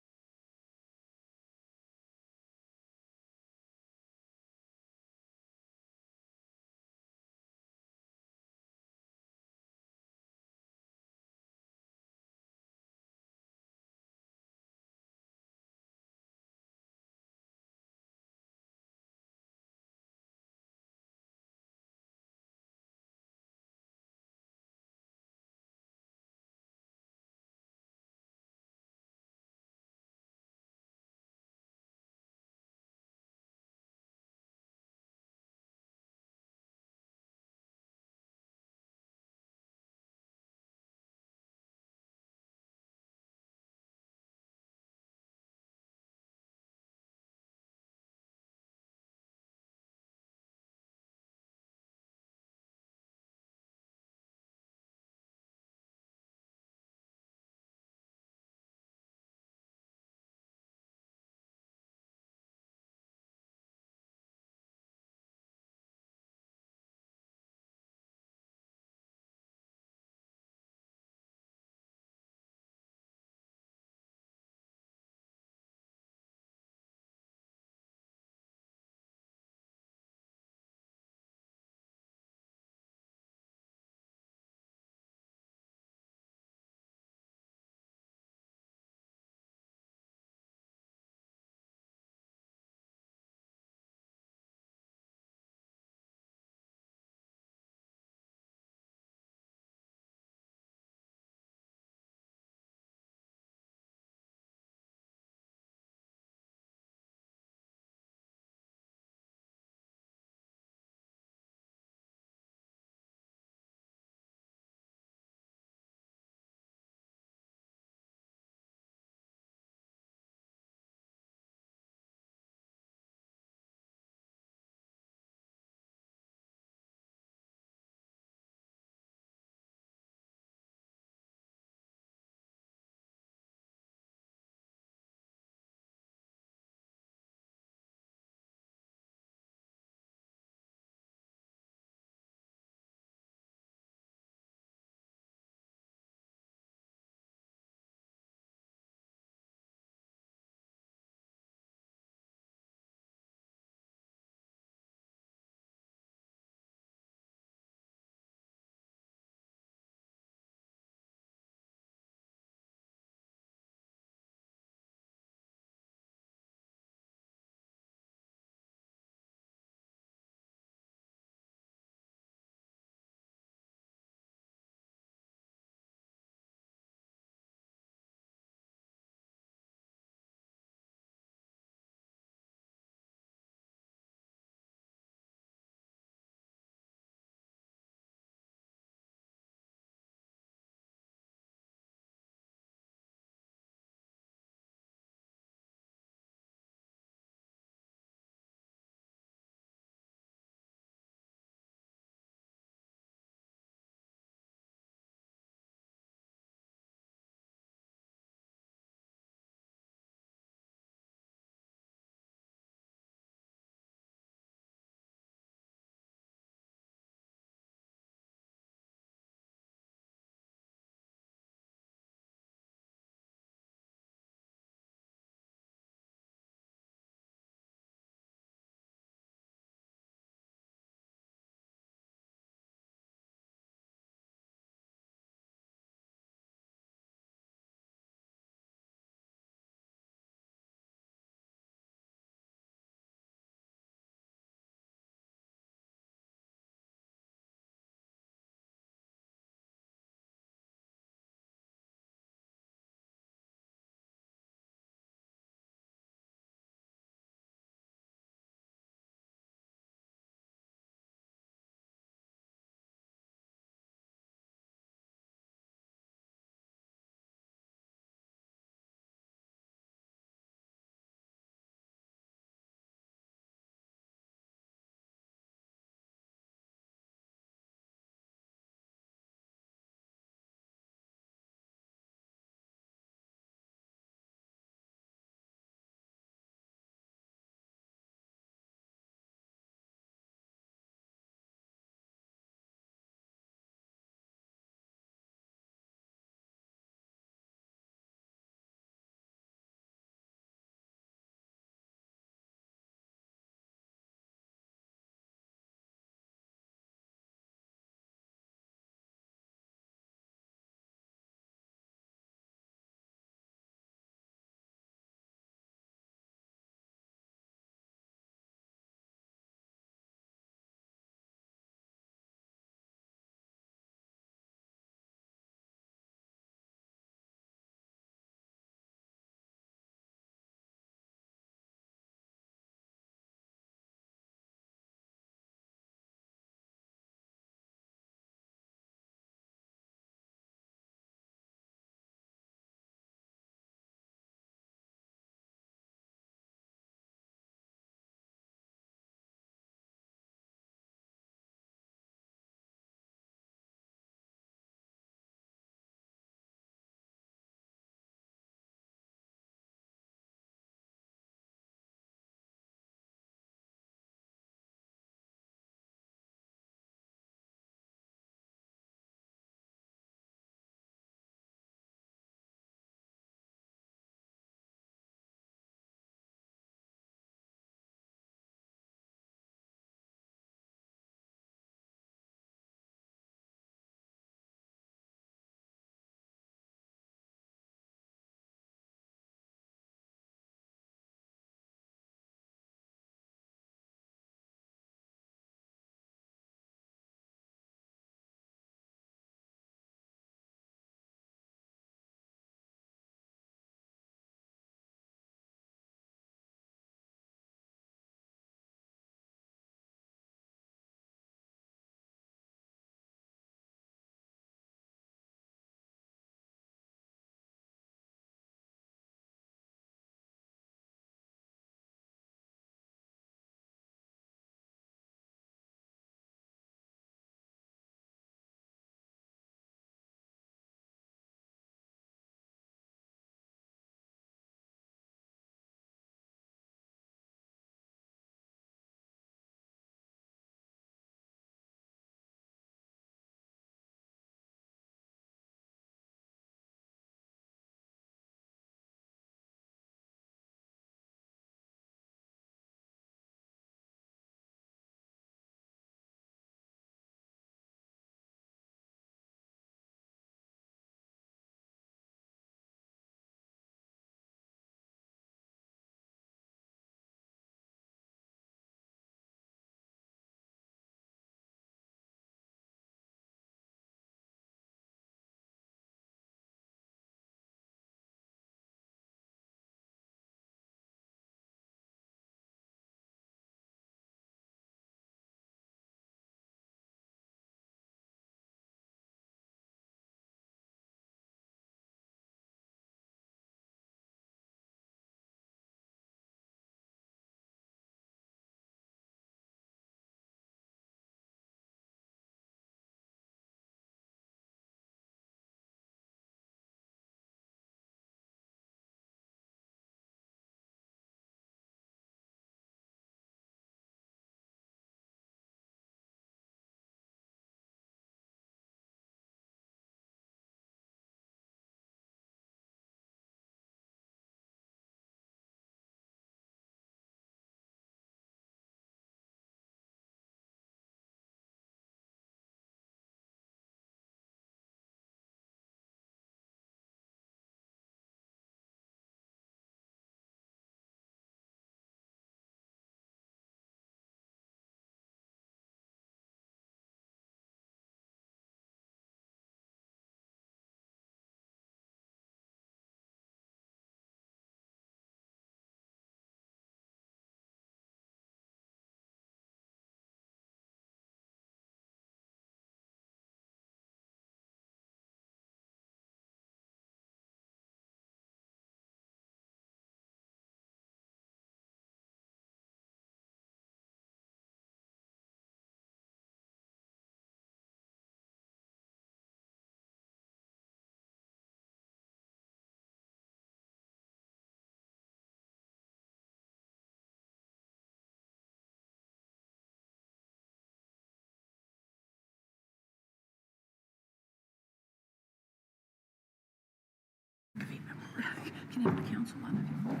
can have the council one if you want.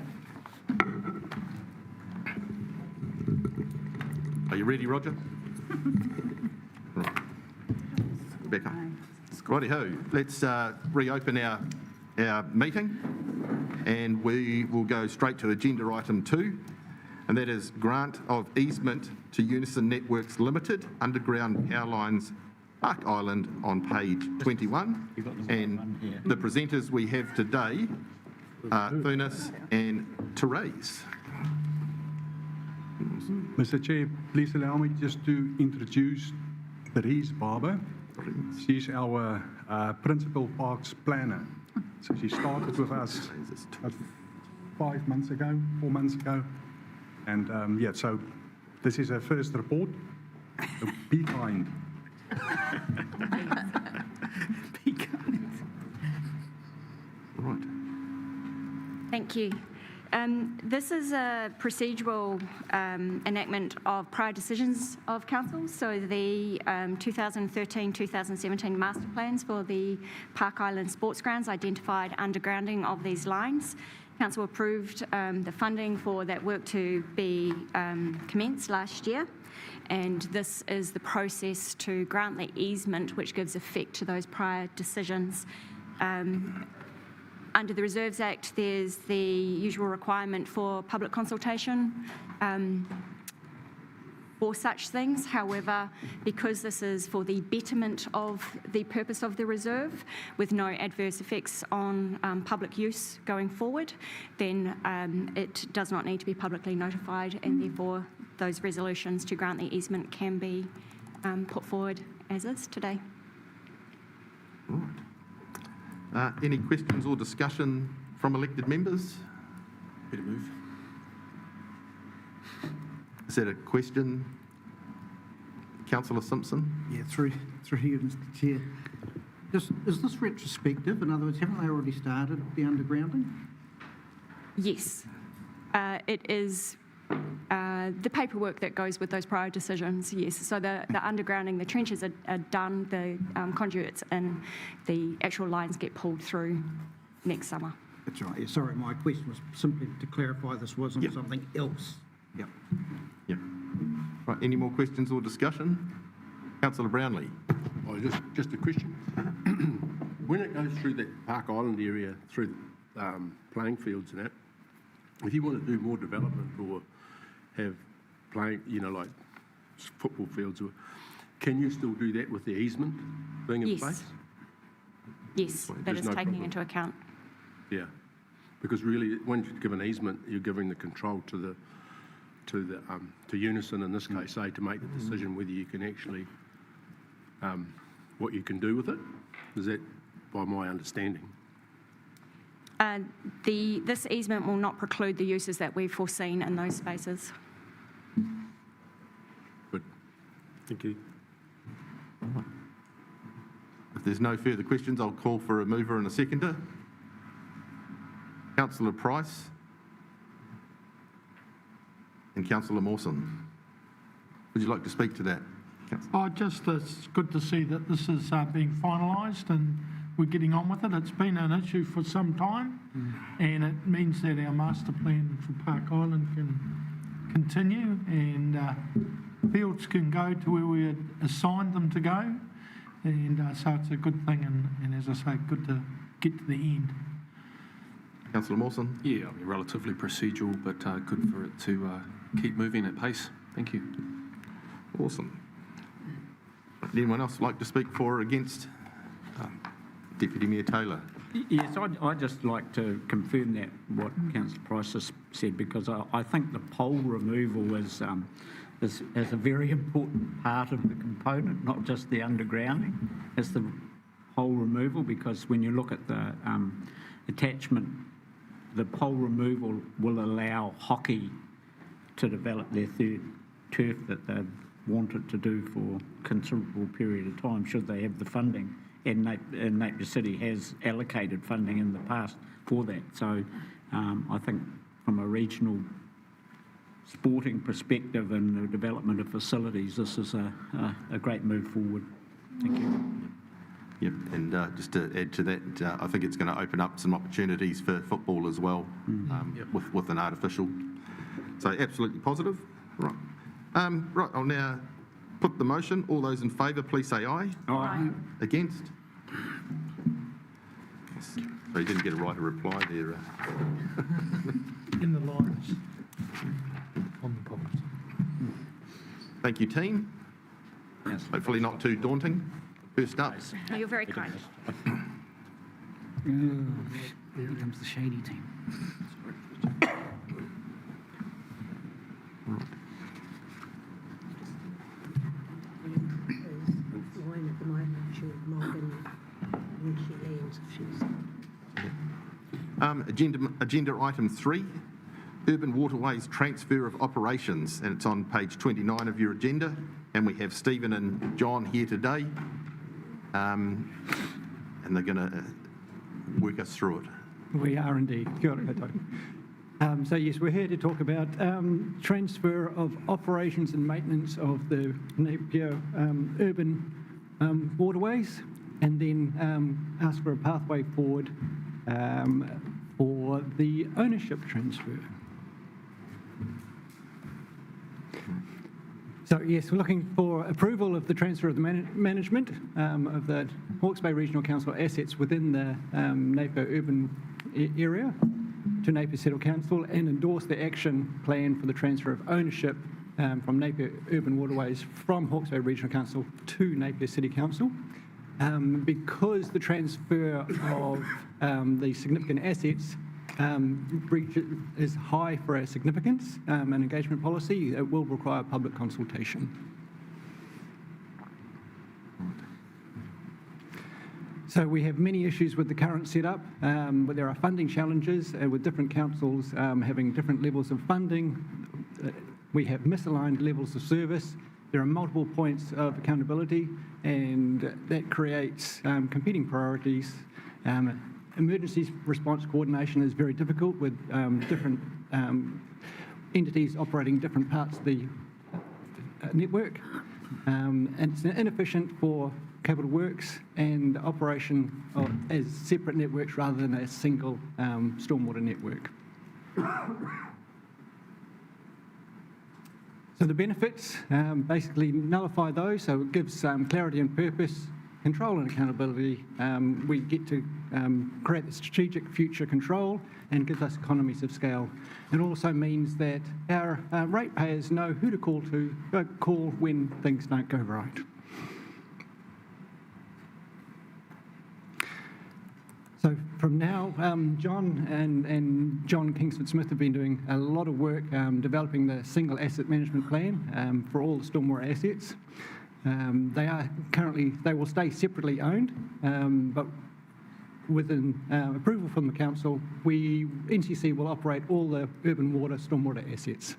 Are you ready, Roger? Right. Rebecca. Righty-ho, let's reopen our meeting, and we will go straight to agenda item 2, and that is grant of easement to Unison Networks Limited, underground power lines, Park Island, on page 21. And the presenters we have today are Thunis and Therese. Mr. Chair, please allow me just to introduce Therese Barber. She's our principal parks planner. So she started with us 5 months ago, 4 months ago. And yeah, so this is her first report. So be kind. Be kind. Right. Thank you. This is a procedural enactment of prior decisions of council. So the 2013-2017 master plans for the Park Island Sports Grounds identified undergrounding of these lines. Council approved the funding for that work to be commenced last year. And this is the process to grant the easement, which gives effect to those prior decisions. Under the Reserves Act, there's the usual requirement for public consultation for such things. However, because this is for the betterment of the purpose of the reserve, with no adverse effects on public use going forward, then it does not need to be publicly notified, and therefore those resolutions to grant the easement can be put forward as is today. Right. Any questions or discussion from elected members? Better move. Is that a question? Councillor Simpson? Yeah, through you, Mr. Chair. Is this retrospective? In other words, haven't they already started the undergrounding? Yes. It is the paperwork that goes with those prior decisions, yes. So the undergrounding, the trenches are done, the conduits and the actual lines get pulled through next summer. That's right. Yeah, sorry, my question was simply to clarify this wasn't something else. Yep. Yep. Right, any more questions or discussion? Councillor Brownlee. Oh, just a question. When it goes through that Park Island area, through playing fields and that, if you want to do more development or have playing, like football fields, can you still do that with the easement being in place? Yes, that is taking into account. Yeah, because really, when you give an easement, you're giving the control to Unison in this case, to make the decision whether you can actually what you can do with it. Is that by my understanding? This easement will not preclude the uses that we've foreseen in those spaces. Good. Thank you. If there's no further questions, I'll call for a mover and a seconder. Councillor Price and Councillor Mawson. Would you like to speak to that? It's good to see that this is being finalised and we're getting on with it. It's been an issue for some time, and it means that our master plan for Park Island can continue and fields can go to where we had assigned them to go. And so it's a good thing, and as I say, good to get to the end. Councillor Mawson? Yeah, relatively procedural, but good for it to keep moving at pace. Thank you. Awesome. Anyone else like to speak for or against? Deputy Mayor Taylor. Yes, I'd just like to confirm that what Councillor Price has said, because I think the pole removal is a very important part of the component, not just the undergrounding. It's the pole removal, because when you look at the attachment, the pole removal will allow hockey to develop their third turf that they've wanted to do for a considerable period of time, should they have the funding. And Napier City has allocated funding in the past for that. So I think from a regional sporting perspective and the development of facilities, this is a great move forward. Thank you. Yep, and just to add to that, I think it's going to open up some opportunities for football as well with an artificial. So absolutely positive. Right. Right, I'll now put the motion. All those in favour, please say aye. Aye. Against? So you didn't get a right to reply there. In the lines on the polls. Thank you, team. Yes. Hopefully not too daunting. First up. No, you're very kind. Here comes the shady team. Line at the moment, she'll log in when she lands if she's... Agenda item 3, Urban Waterways Transfer of Operations, and it's on page 29 of your agenda. And we have Stephen and John here today, and they're going to work us through it. We are indeed. Kia ora koutou. So yes, we're here to talk about transfer of operations and maintenance of the Napier urban waterways, and then ask for a pathway forward for the ownership transfer. So yes, we're looking for approval of the transfer of the management of the Hawke's Bay Regional Council assets within the Napier urban area to Napier City Council, and endorse the action plan for the transfer of ownership from Napier Urban Waterways from Hawke's Bay Regional Council to Napier City Council. Because the transfer of the significant assets is high for our significance and engagement policy, it will require public consultation. So we have many issues with the current setup, but there are funding challenges with different councils having different levels of funding. We have misaligned levels of service. There are multiple points of accountability, and that creates competing priorities. Emergency response coordination is very difficult with different entities operating different parts of the network, and it's inefficient for capital works and operation as separate networks rather than a single stormwater network. So the benefits basically nullify those, so it gives clarity and purpose, control and accountability. We get to create the strategic future control and gives us economies of scale. It also means that our ratepayers know who to call when things don't go right. So from now, John and John Kingsford-Smith have been doing a lot of work developing the single asset management plan for all the stormwater assets. They will stay separately owned, but with an approval from the council, NCC will operate all the urban water stormwater assets.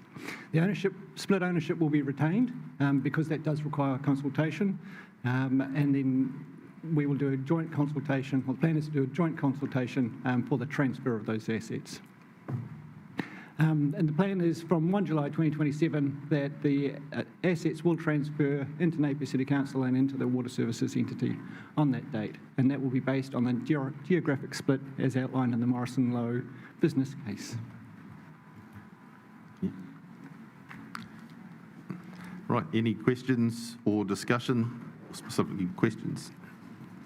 The split ownership will be retained because that does require consultation, and then we will do a joint consultation, or the plan is to do a joint consultation for the transfer of those assets. And the plan is from 1 July 2027 that the assets will transfer into Napier City Council and into the water services entity on that date. And that will be based on the geographic split as outlined in the Morrison Lowe business case. Right, any questions or discussion, specifically questions?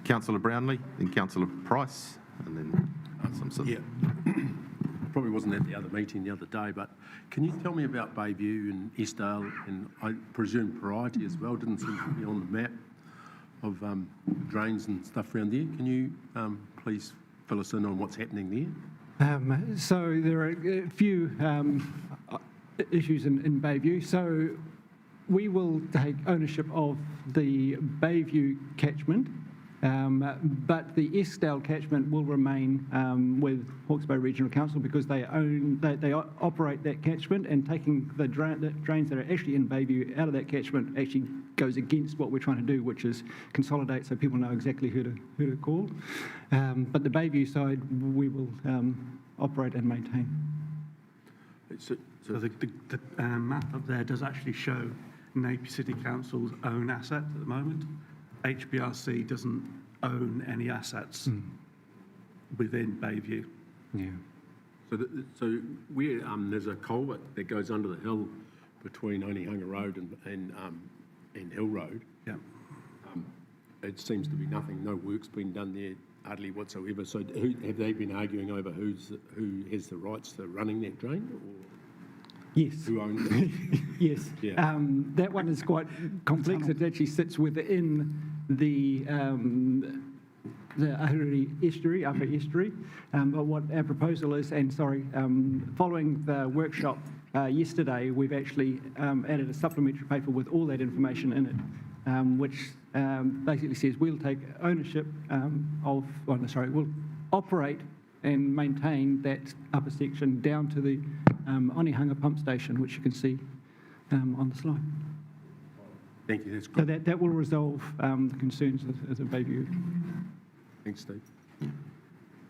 Councillor Brownlee, then Councillor Price, and then some sort of... Yeah. Probably wasn't at the other meeting the other day, but can you tell me about Bayview and Eastdale, and I presume Variety as well, didn't seem to be on the map of drains and stuff around there. Can you please fill us in on what's happening there? So there are a few issues in Bayview. So we will take ownership of the Bayview catchment, but the Eastdale catchment will remain with Hawke's Bay Regional Council because they operate that catchment, and taking the drains that are actually in Bayview out of that catchment actually goes against what we're trying to do, which is consolidate so people know exactly who to call. But the Bayview side we will operate and maintain. So the map up there does actually show Napier City Council's own asset at the moment. HBRC doesn't own any assets within Bayview. Yeah. So where there's a culvert that goes under the hill between Onehunga Road and Hill Road. Yeah. It seems to be nothing, no work's been done there hardly whatsoever. So have they been arguing over who has the rights to running that drain? Or Yes. who owns it? Yes. Yeah. That one is quite complex. It actually sits within the Ahuriri estuary, upper estuary. But what our proposal is, following the workshop yesterday, we've actually added a supplementary paper with all that information in it, which basically says we'll take ownership we'll operate and maintain that upper section down to the Onehunga pump station, which you can see on the slide. Thank you, that's So great. that will resolve the concerns of Bayview. Thanks, Steve.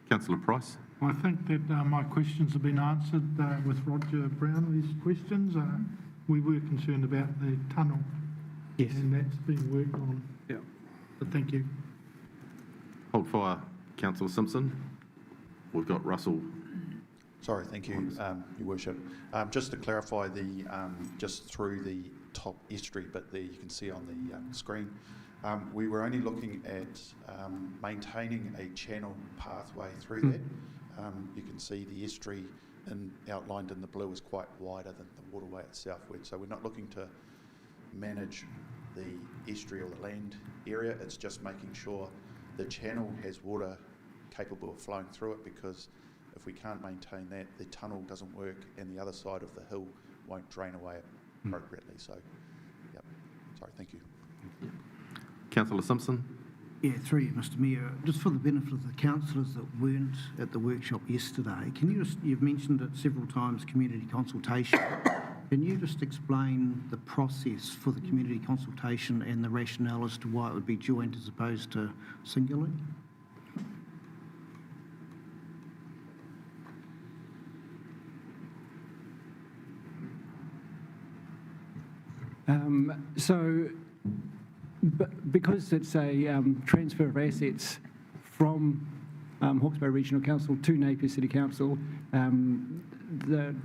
Councillor Price. I think that my questions have been answered with Roger Brownlee's questions. We were concerned about the tunnel. Yes. And that's been worked on. Yeah. But thank you. Hold fire, Councillor Simpson. We've got Russell. Sorry, thank you, Your Worship. Just to clarify, just through the top estuary bit there, you can see on the screen, we were only looking at maintaining a channel pathway through that. You can see the estuary outlined in the blue is quite wider than the waterway itself. So we're not looking to manage the estuary or the land area. It's just making sure the channel has water capable of flowing through it, because if we can't maintain that, the tunnel doesn't work and the other side of the hill won't drain away appropriately. So, yep. Sorry, thank you. Councillor Simpson. Yeah, through you, Mr Mayor. Just for the benefit of the councillors that weren't at the workshop yesterday, you've mentioned it several times, community consultation. Can you just explain the process for the community consultation and the rationale as to why it would be joint as opposed to singularly? Because it's a transfer of assets from Hawke's Bay Regional Council to Napier City Council, the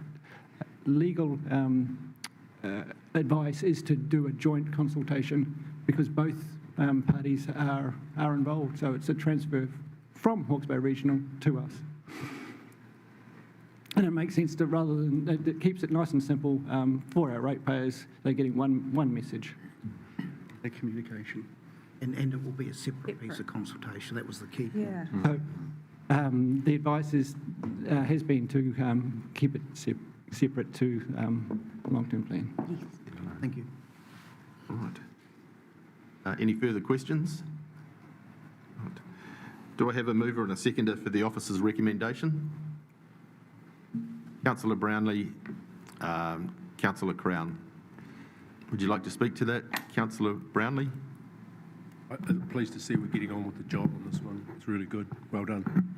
legal advice is to do a joint consultation because both parties are involved. So it's a transfer from Hawke's Bay Regional to us. And it makes sense to, rather than, it keeps it nice and simple for our ratepayers. They're getting one message. The communication. And it will be a separate piece of consultation. That was the key point. Yeah. So, the advice has been to keep it separate to long-term plan. Yes. Thank you. All right. Any further questions? Right. Do I have a mover and a seconder for the officer's recommendation? Councillor Brownlee, Councillor Crown. Would you like to speak to that, Councillor Brownlee? I'm pleased to see we're getting on with the job on this one. It's really good. Well done.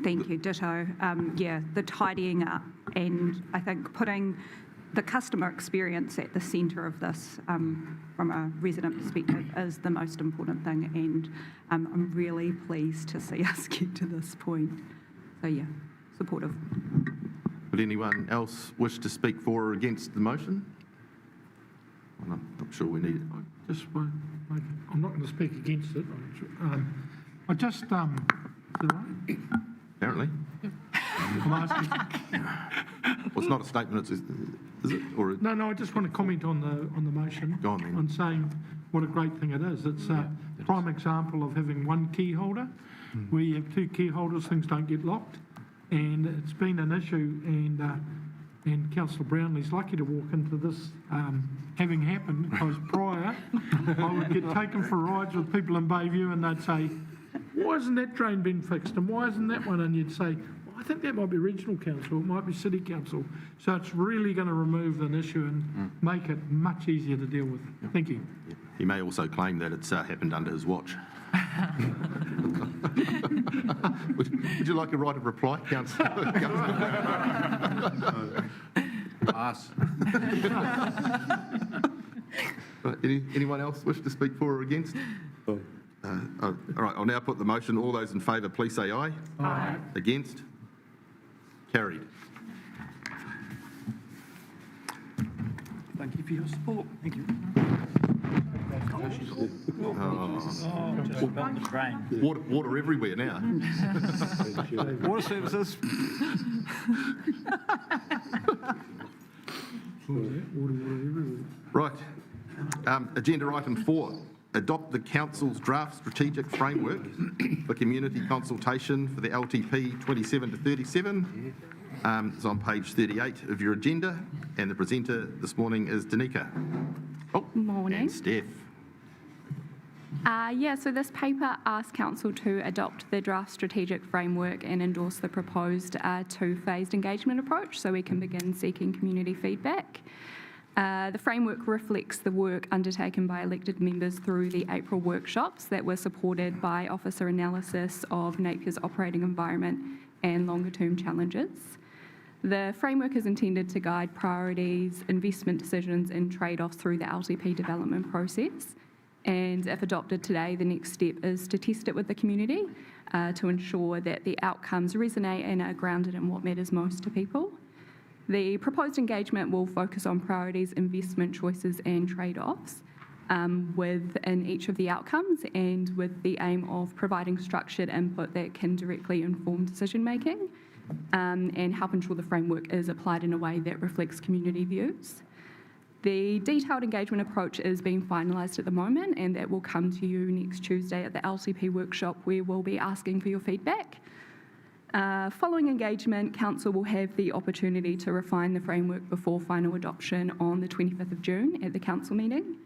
Thank you, ditto. Yeah, the tidying up and I think putting the customer experience at the centre of this from a resident perspective is the most important thing, and I'm really pleased to see us get to this point. So yeah, supportive. Would anyone else wish to speak for or against the motion? Well, I'm not sure we need it. I'm not going to speak against it. I just, did I? Apparently. I'm asking. Well, it's not a statement, is it? Or No, I just want to comment on the motion. Go on, then. On saying what a great thing it is. It's a prime example of having one key holder. Where you have two key holders, things don't get locked. And it's been an issue, and Councillor Brownlee's lucky to walk into this having happened, because prior I would get taken for rides with people in Bayview and they'd say, why hasn't that drain been fixed and why isn't that one? And you'd say, well, I think that might be regional council, it might be city council. So it's really going to remove an issue and make it much easier to deal with. Thank you. he may also claim that it's happened under his watch. Would you like a right of reply, Councillor? Pass. Right, anyone else wish to speak for or against? All right, I'll now put the motion. All those in favour, please say aye. Aye. Against? Carried. Thank you for your support. Thank you. Just about the train. Water everywhere now. Water services. Right. Agenda item 4, adopt the council's draft strategic framework for community consultation for the LTP 27 to 37. It's on page 38 of your agenda, and the presenter this morning is Danica. Morning. And Steph. So this paper asks Council to adopt the draft strategic framework and endorse the proposed two-phased engagement approach so we can begin seeking community feedback. The framework reflects the work undertaken by elected members through the April workshops that were supported by officer analysis of Napier's operating environment and longer-term challenges. The framework is intended to guide priorities, investment decisions and trade-offs through the LTP development process. And if adopted today, the next step is to test it with the community to ensure that the outcomes resonate and are grounded in what matters most to people. The proposed engagement will focus on priorities, investment choices and trade-offs within each of the outcomes, and with the aim of providing structured input that can directly inform decision-making and help ensure the framework is applied in a way that reflects community views. The detailed engagement approach is being finalised at the moment, and that will come to you next Tuesday at the LTP workshop, where we'll be asking for your feedback. Following engagement, Council will have the opportunity to refine the framework before final adoption on the 25th of June at the Council meeting.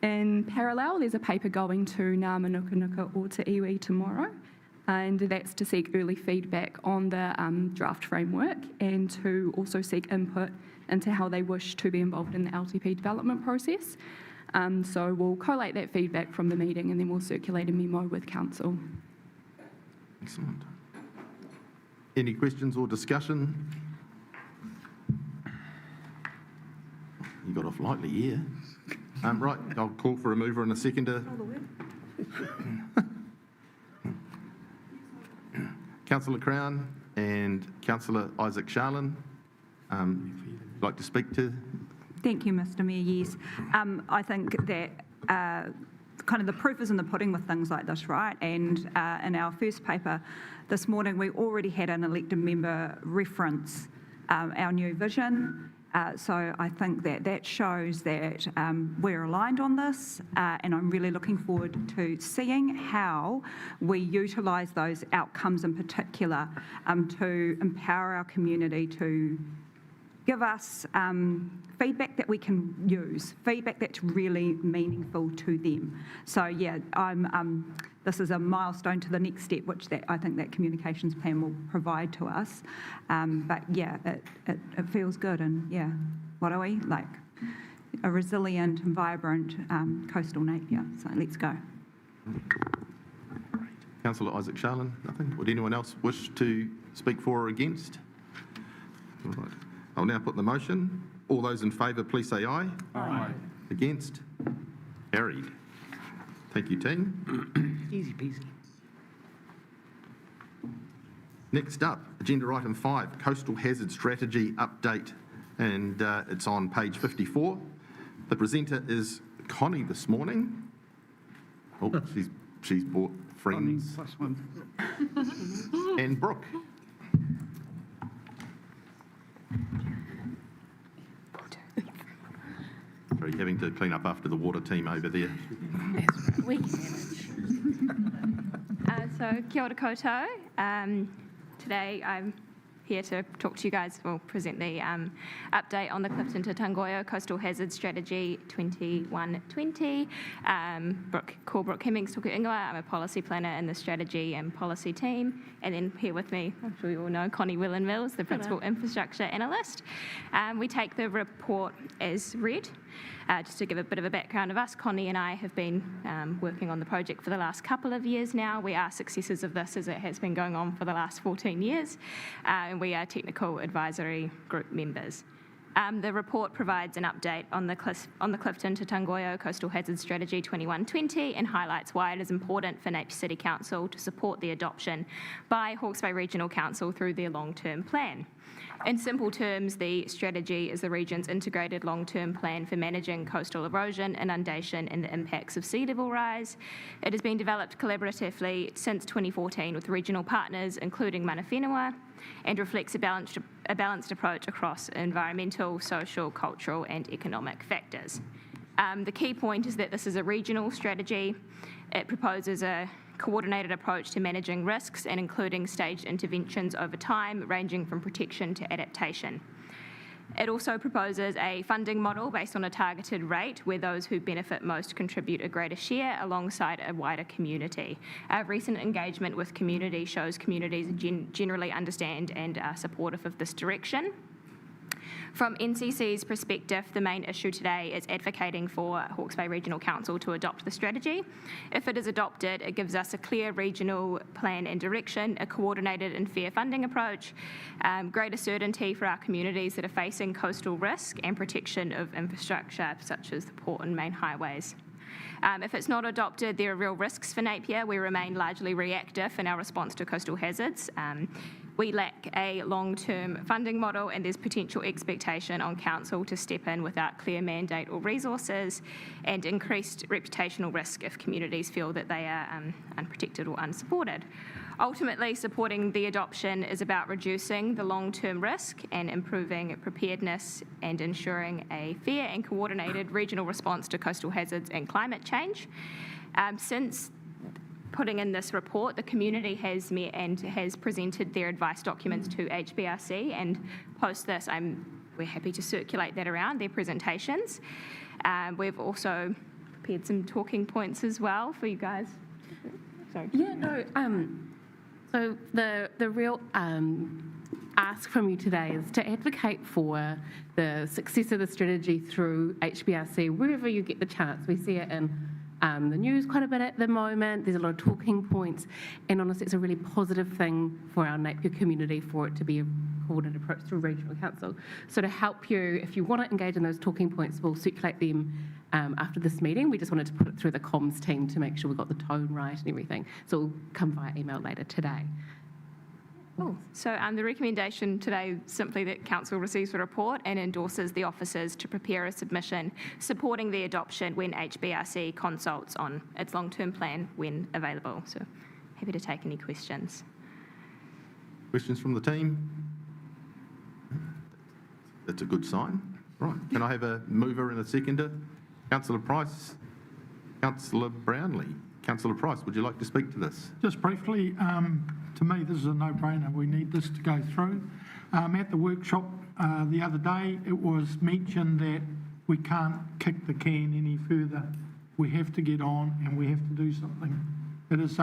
In parallel, there's a paper going to Ngā Manukanuka o Te Iwi tomorrow, and that's to seek early feedback on the draft framework and to also seek input into how they wish to be involved in the LTP development process. So we'll collate that feedback from the meeting and then we'll circulate a memo with Council. Excellent. Any questions or discussion? You got off lightly, yeah. Right, I'll call for a mover and a seconder. Councillor Crown and Councillor Isaac Sharlin, like to speak to? Thank you, Mr Mayor. Yes, I think that kind of the proof is in the pudding with things like this, right? And in our first paper this morning, we already had an elected member reference our new vision. So I think that that shows that we're aligned on this, and I'm really looking forward to seeing how we utilise those outcomes in particular to empower our community to give us feedback that we can use, feedback that's really meaningful to them. So yeah, this is a milestone to the next step, which I think that communications plan will provide to us. But yeah, it feels good, and yeah, what are we? Like a resilient and vibrant coastal Napier, so let's go. Councillor Isaac Sharlin, nothing? Would anyone else wish to speak for or against? All right. I'll now put the motion. All those in favour, please say aye. Aye. Against? Carried. Thank you, team. Easy peasy. Next up, agenda item 5, Coastal Hazard Strategy Update, and it's on page 54. The presenter is Connie this morning. Oh, she's brought friends. Connie plus one. And Brooke. Are you having to clean up after the water team over there? We can manage. So, kia ora koutou. Today I'm here to talk to you guys, present the update on the Clifton to Tangoio Coastal Hazard Strategy 2120. Brooke Hemmings, Tuku Ingoa. I'm a policy planner in the strategy and policy team. And then here with me, I'm sure you all know, Connie Willan-Mills, the principal infrastructure analyst. We take the report as read. Just to give a bit of a background of us, Connie and I have been working on the project for the last couple of years now. We are successors of this as it has been going on for the last 14 years, and we are technical advisory group members. The report provides an update on the Clifton to Tangoyo Coastal Hazard Strategy 2120 and highlights why it is important for Napier City Council to support the adoption by Hawke's Bay Regional Council through their long-term plan. In simple terms, the strategy is the region's integrated long-term plan for managing coastal erosion, inundation and the impacts of sea level rise. It has been developed collaboratively since 2014 with regional partners, including Mana Whenua, and reflects a balanced approach across environmental, social, cultural and economic factors. The key point is that this is a regional strategy. It proposes a coordinated approach to managing risks and including staged interventions over time, ranging from protection to adaptation. It also proposes a funding model based on a targeted rate where those who benefit most contribute a greater share alongside a wider community. Our recent engagement with community shows communities generally understand and are supportive of this direction. From NCC's perspective, the main issue today is advocating for Hawke's Bay Regional Council to adopt the strategy. If it is adopted, it gives us a clear regional plan and direction, a coordinated and fair funding approach, greater certainty for our communities that are facing coastal risk and protection of infrastructure such as the port and main highways. If it's not adopted, there are real risks for Napier. We remain largely reactive in our response to coastal hazards. We lack a long-term funding model and there's potential expectation on council to step in without clear mandate or resources and increased reputational risk if communities feel that they are unprotected or unsupported. Ultimately, supporting the adoption is about reducing the long-term risk and improving preparedness and ensuring a fair and coordinated regional response to coastal hazards and climate change. Since putting in this report, the community has met and has presented their advice documents to HBRC, and post this, we're happy to circulate that around, their presentations. We've also prepared some talking points as well for you guys. Sorry. Yeah, no, so the real ask from you today is to advocate for the success of the strategy through HBRC, wherever you get the chance. We see it in the news quite a bit at the moment. There's a lot of talking points, and honestly, it's a really positive thing for our Napier community for it to be a coordinated approach through regional council. So to help you, if you want to engage in those talking points, we'll circulate them after this meeting. We just wanted to put it through the comms team to make sure we got the tone right and everything. So it'll come via email later today. Cool. So the recommendation today is simply that Council receives the report and endorses the officers to prepare a submission supporting the adoption when HBRC consults on its long-term plan when available. So happy to take any questions. Questions from the team? That's a good sign. Right. Can I have a mover and a seconder? Councillor Price, Councillor Brownlee. Councillor Price, would you like to speak to this? Just briefly, to me, this is a no-brainer. We need this to go through. At the workshop the other day, it was mentioned that we can't kick the can any further. We have to get on and we have to do something. It is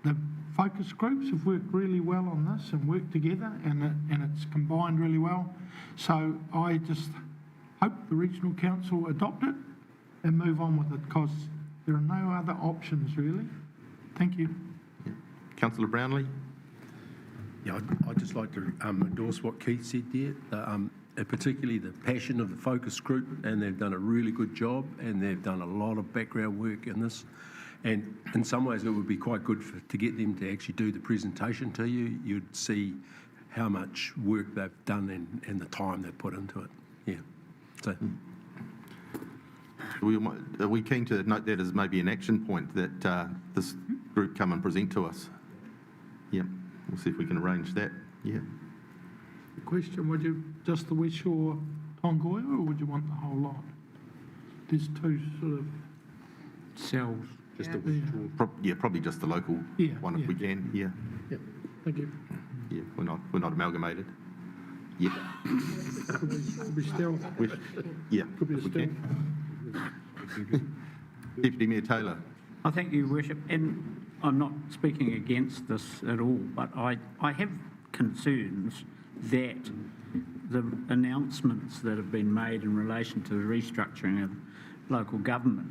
the focus groups have worked really well on this and worked together, and it's combined really well. So I just hope the Regional Council adopt it and move on with it, because there are no other options really. Thank you. Councillor Brownlee. Yeah, I'd just like to endorse what Keith said there, particularly the passion of the focus group, and they've done a really good job, and they've done a lot of background work in this. And in some ways, it would be quite good to get them to actually do the presentation to you. You'd see how much work they've done and the time they've put into it. Yeah. So. Are we keen to note that as maybe an action point that this group come and present to us? Yeah, we'll see if we can arrange that. Yeah. The question, would you just the West Shore Tongoia, or would you want the whole lot? There's two sort of cells. Just the West Shore. Probably just the local one if we can. Yeah. Yeah. Thank you. Yeah, we're not amalgamated. Yeah. Could be still. Yeah. Could be still. Deputy Mayor Taylor. I thank you, Worship, and I'm not speaking against this at all, but I have concerns that the announcements that have been made in relation to the restructuring of local government,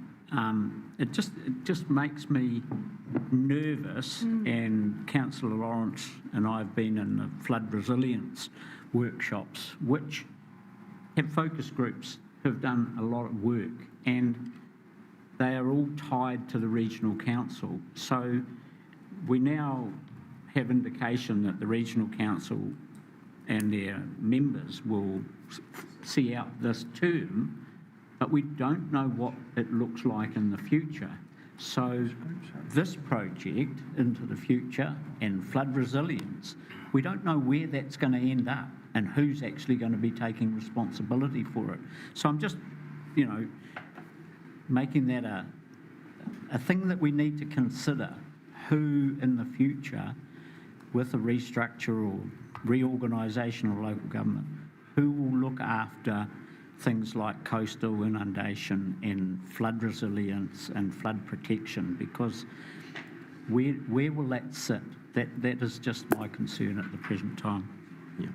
it just makes me nervous. And Councillor Lawrence and I have been in the flood resilience workshops, which have focus groups, have done a lot of work, and they are all tied to the regional council. So we now have indication that the regional council and their members will see out this term, but we don't know what it looks like in the future. So this project into the future and flood resilience, we don't know where that's going to end up and who's actually going to be taking responsibility for it. So I'm just, you know, making that a thing that we need to consider, who in the future, with a restructure or reorganisation of local government, who will look after things like coastal inundation and flood resilience and flood protection, because where will that sit? That is just my concern at the present time. Yeah.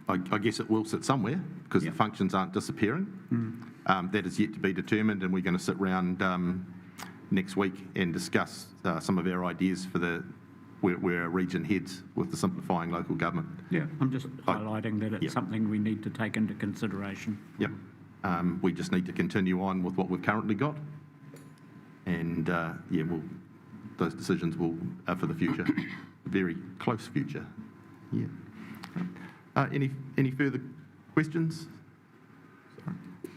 I guess it will sit somewhere, because the functions aren't disappearing. That is yet to be determined, and we're going to sit round next week and discuss some of our ideas for where our region heads with the simplifying local government. Yeah, I'm just highlighting that it's something we need to take into consideration. Yep. We just need to continue on with what we've currently got, and those decisions will for the future, very close future. Yeah. Any further questions?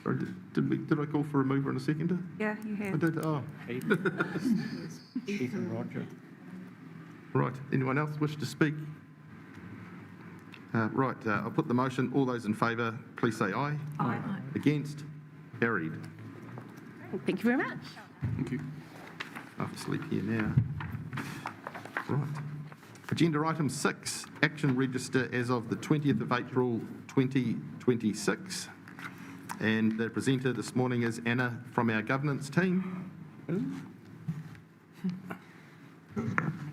Sorry, did I call for a mover and a seconder? Yeah, you have. I did. Oh. Ethan Roger. Right. Anyone else wish to speak? Right. I'll put the motion. All those in favour, please say aye. Aye. Against? Carried. Thank you very much. Thank you. I have to sleep here now. Right. Agenda item 6, action register as of the 20th of April 2026. And the presenter this morning is Anna from our governance team.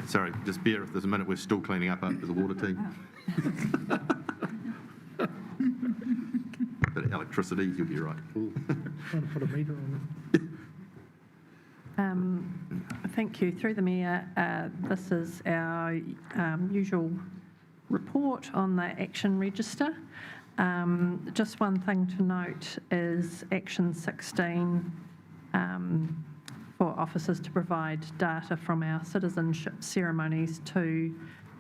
Sorry, just bear if there's a minute, we're still cleaning up after the water team. Bit of electricity, you'll be right. Trying to put a meter on it. Thank you. Through the Mayor, this is our usual report on the action register. Just one thing to note is Action 16 for officers to provide data from our citizenship ceremonies to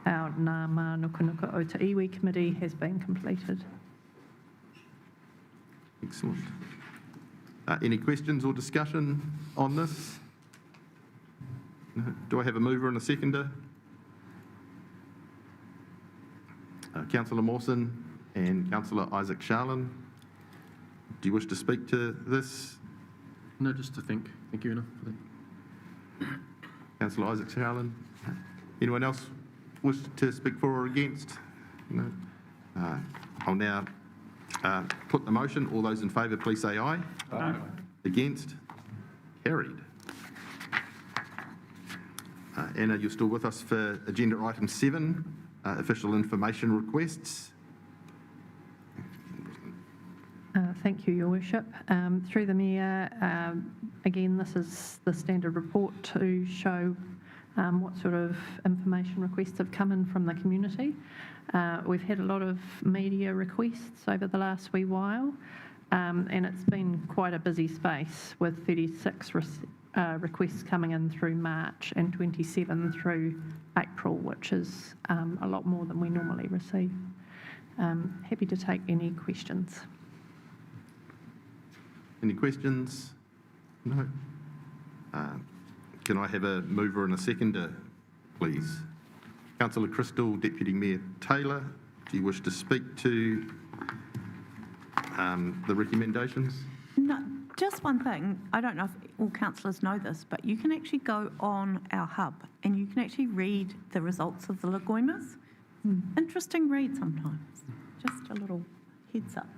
our Ngā Mā Nuka Nuka o Te Iwi committee has been completed. Excellent. Any questions or discussion on this? No. Do I have a mover and a seconder? Councillor Mawson and Councillor Isaac Sharlin. Do you wish to speak to this? No, just to thank you, Anna, for that. Councillor Isaac Sharlin. Anyone else wish to speak for or against? No. I'll now put the motion. All those in favour, please say aye. Aye. Against? Carried. Anna, you're still with us for agenda item 7, official information requests. Thank you, Your Worship. Through the Mayor, again, this is the standard report to show what sort of information requests have come in from the community. We've had a lot of media requests over the last wee while, and it's been quite a busy space with 36 requests coming in through March and 27 through April, which is a lot more than we normally receive. Happy to take any questions. Any questions? No. Can I have a mover and a seconder, please? Councillor Crystal, Deputy Mayor Taylor, do you wish to speak to the recommendations? No, just one thing. I don't know if all councillors know this, but you can actually go on our hub and you can actually read the results of the Lagoimas. Interesting read sometimes. Just a little heads up.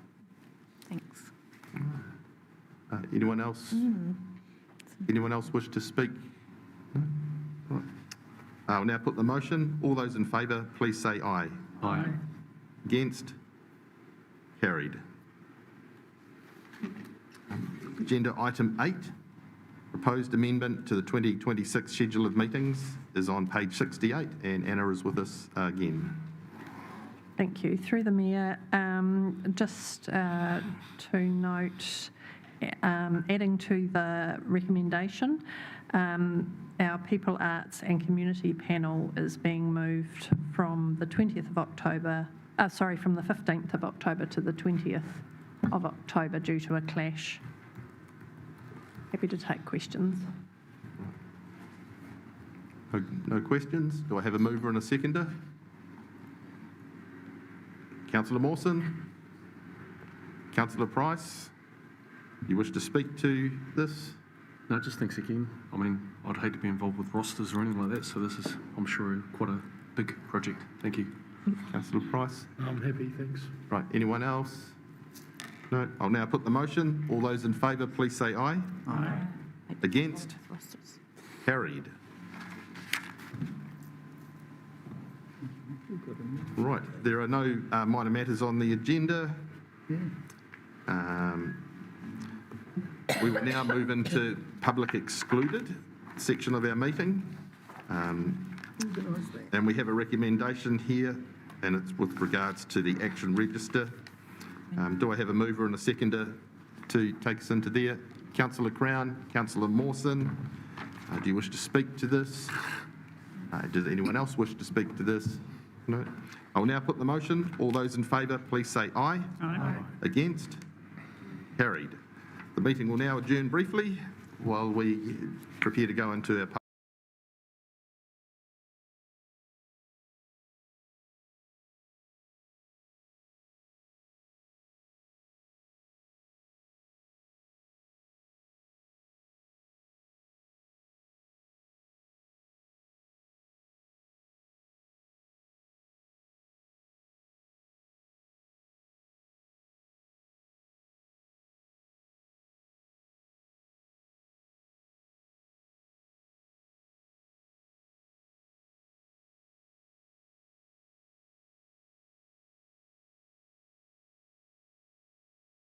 Thanks. Anyone else? Anyone else wish to speak? No? Right. I'll now put the motion. All those in favour, please say aye. Aye. Against? Carried. Agenda item 8, proposed amendment to the 2026 schedule of meetings is on page 68, and Anna is with us again. Thank you. Through the Mayor, just to note, adding to the recommendation, our People, Arts and Community panel is being moved from the 20th of October, from the 15th of October to the 20th of October due to a clash. Happy to take questions. No questions? Do I have a mover and a seconder? Councillor Mawson? Councillor Price? You wish to speak to this? No, just thanks again. I mean, I'd hate to be involved with rosters or anything like that, so this is, I'm sure, quite a big project. Thank you. Councillor Price? I'm happy, thanks. Right, anyone else? No, I'll now put the motion. All those in favour, please say aye. Aye. Against? Carried. Right, there are no minor matters on the agenda. We will now move into public excluded section of our meeting. And we have a recommendation here, and it's with regards to the action register. Do I have a mover and a seconder to take us into there? Councillor Crown, Councillor Mawson, do you wish to speak to this? Does anyone else wish to speak to this? No. I will now put the motion. All those in favour, please say aye. Aye. Against? Carried. The meeting will now adjourn briefly while we prepare to go into our public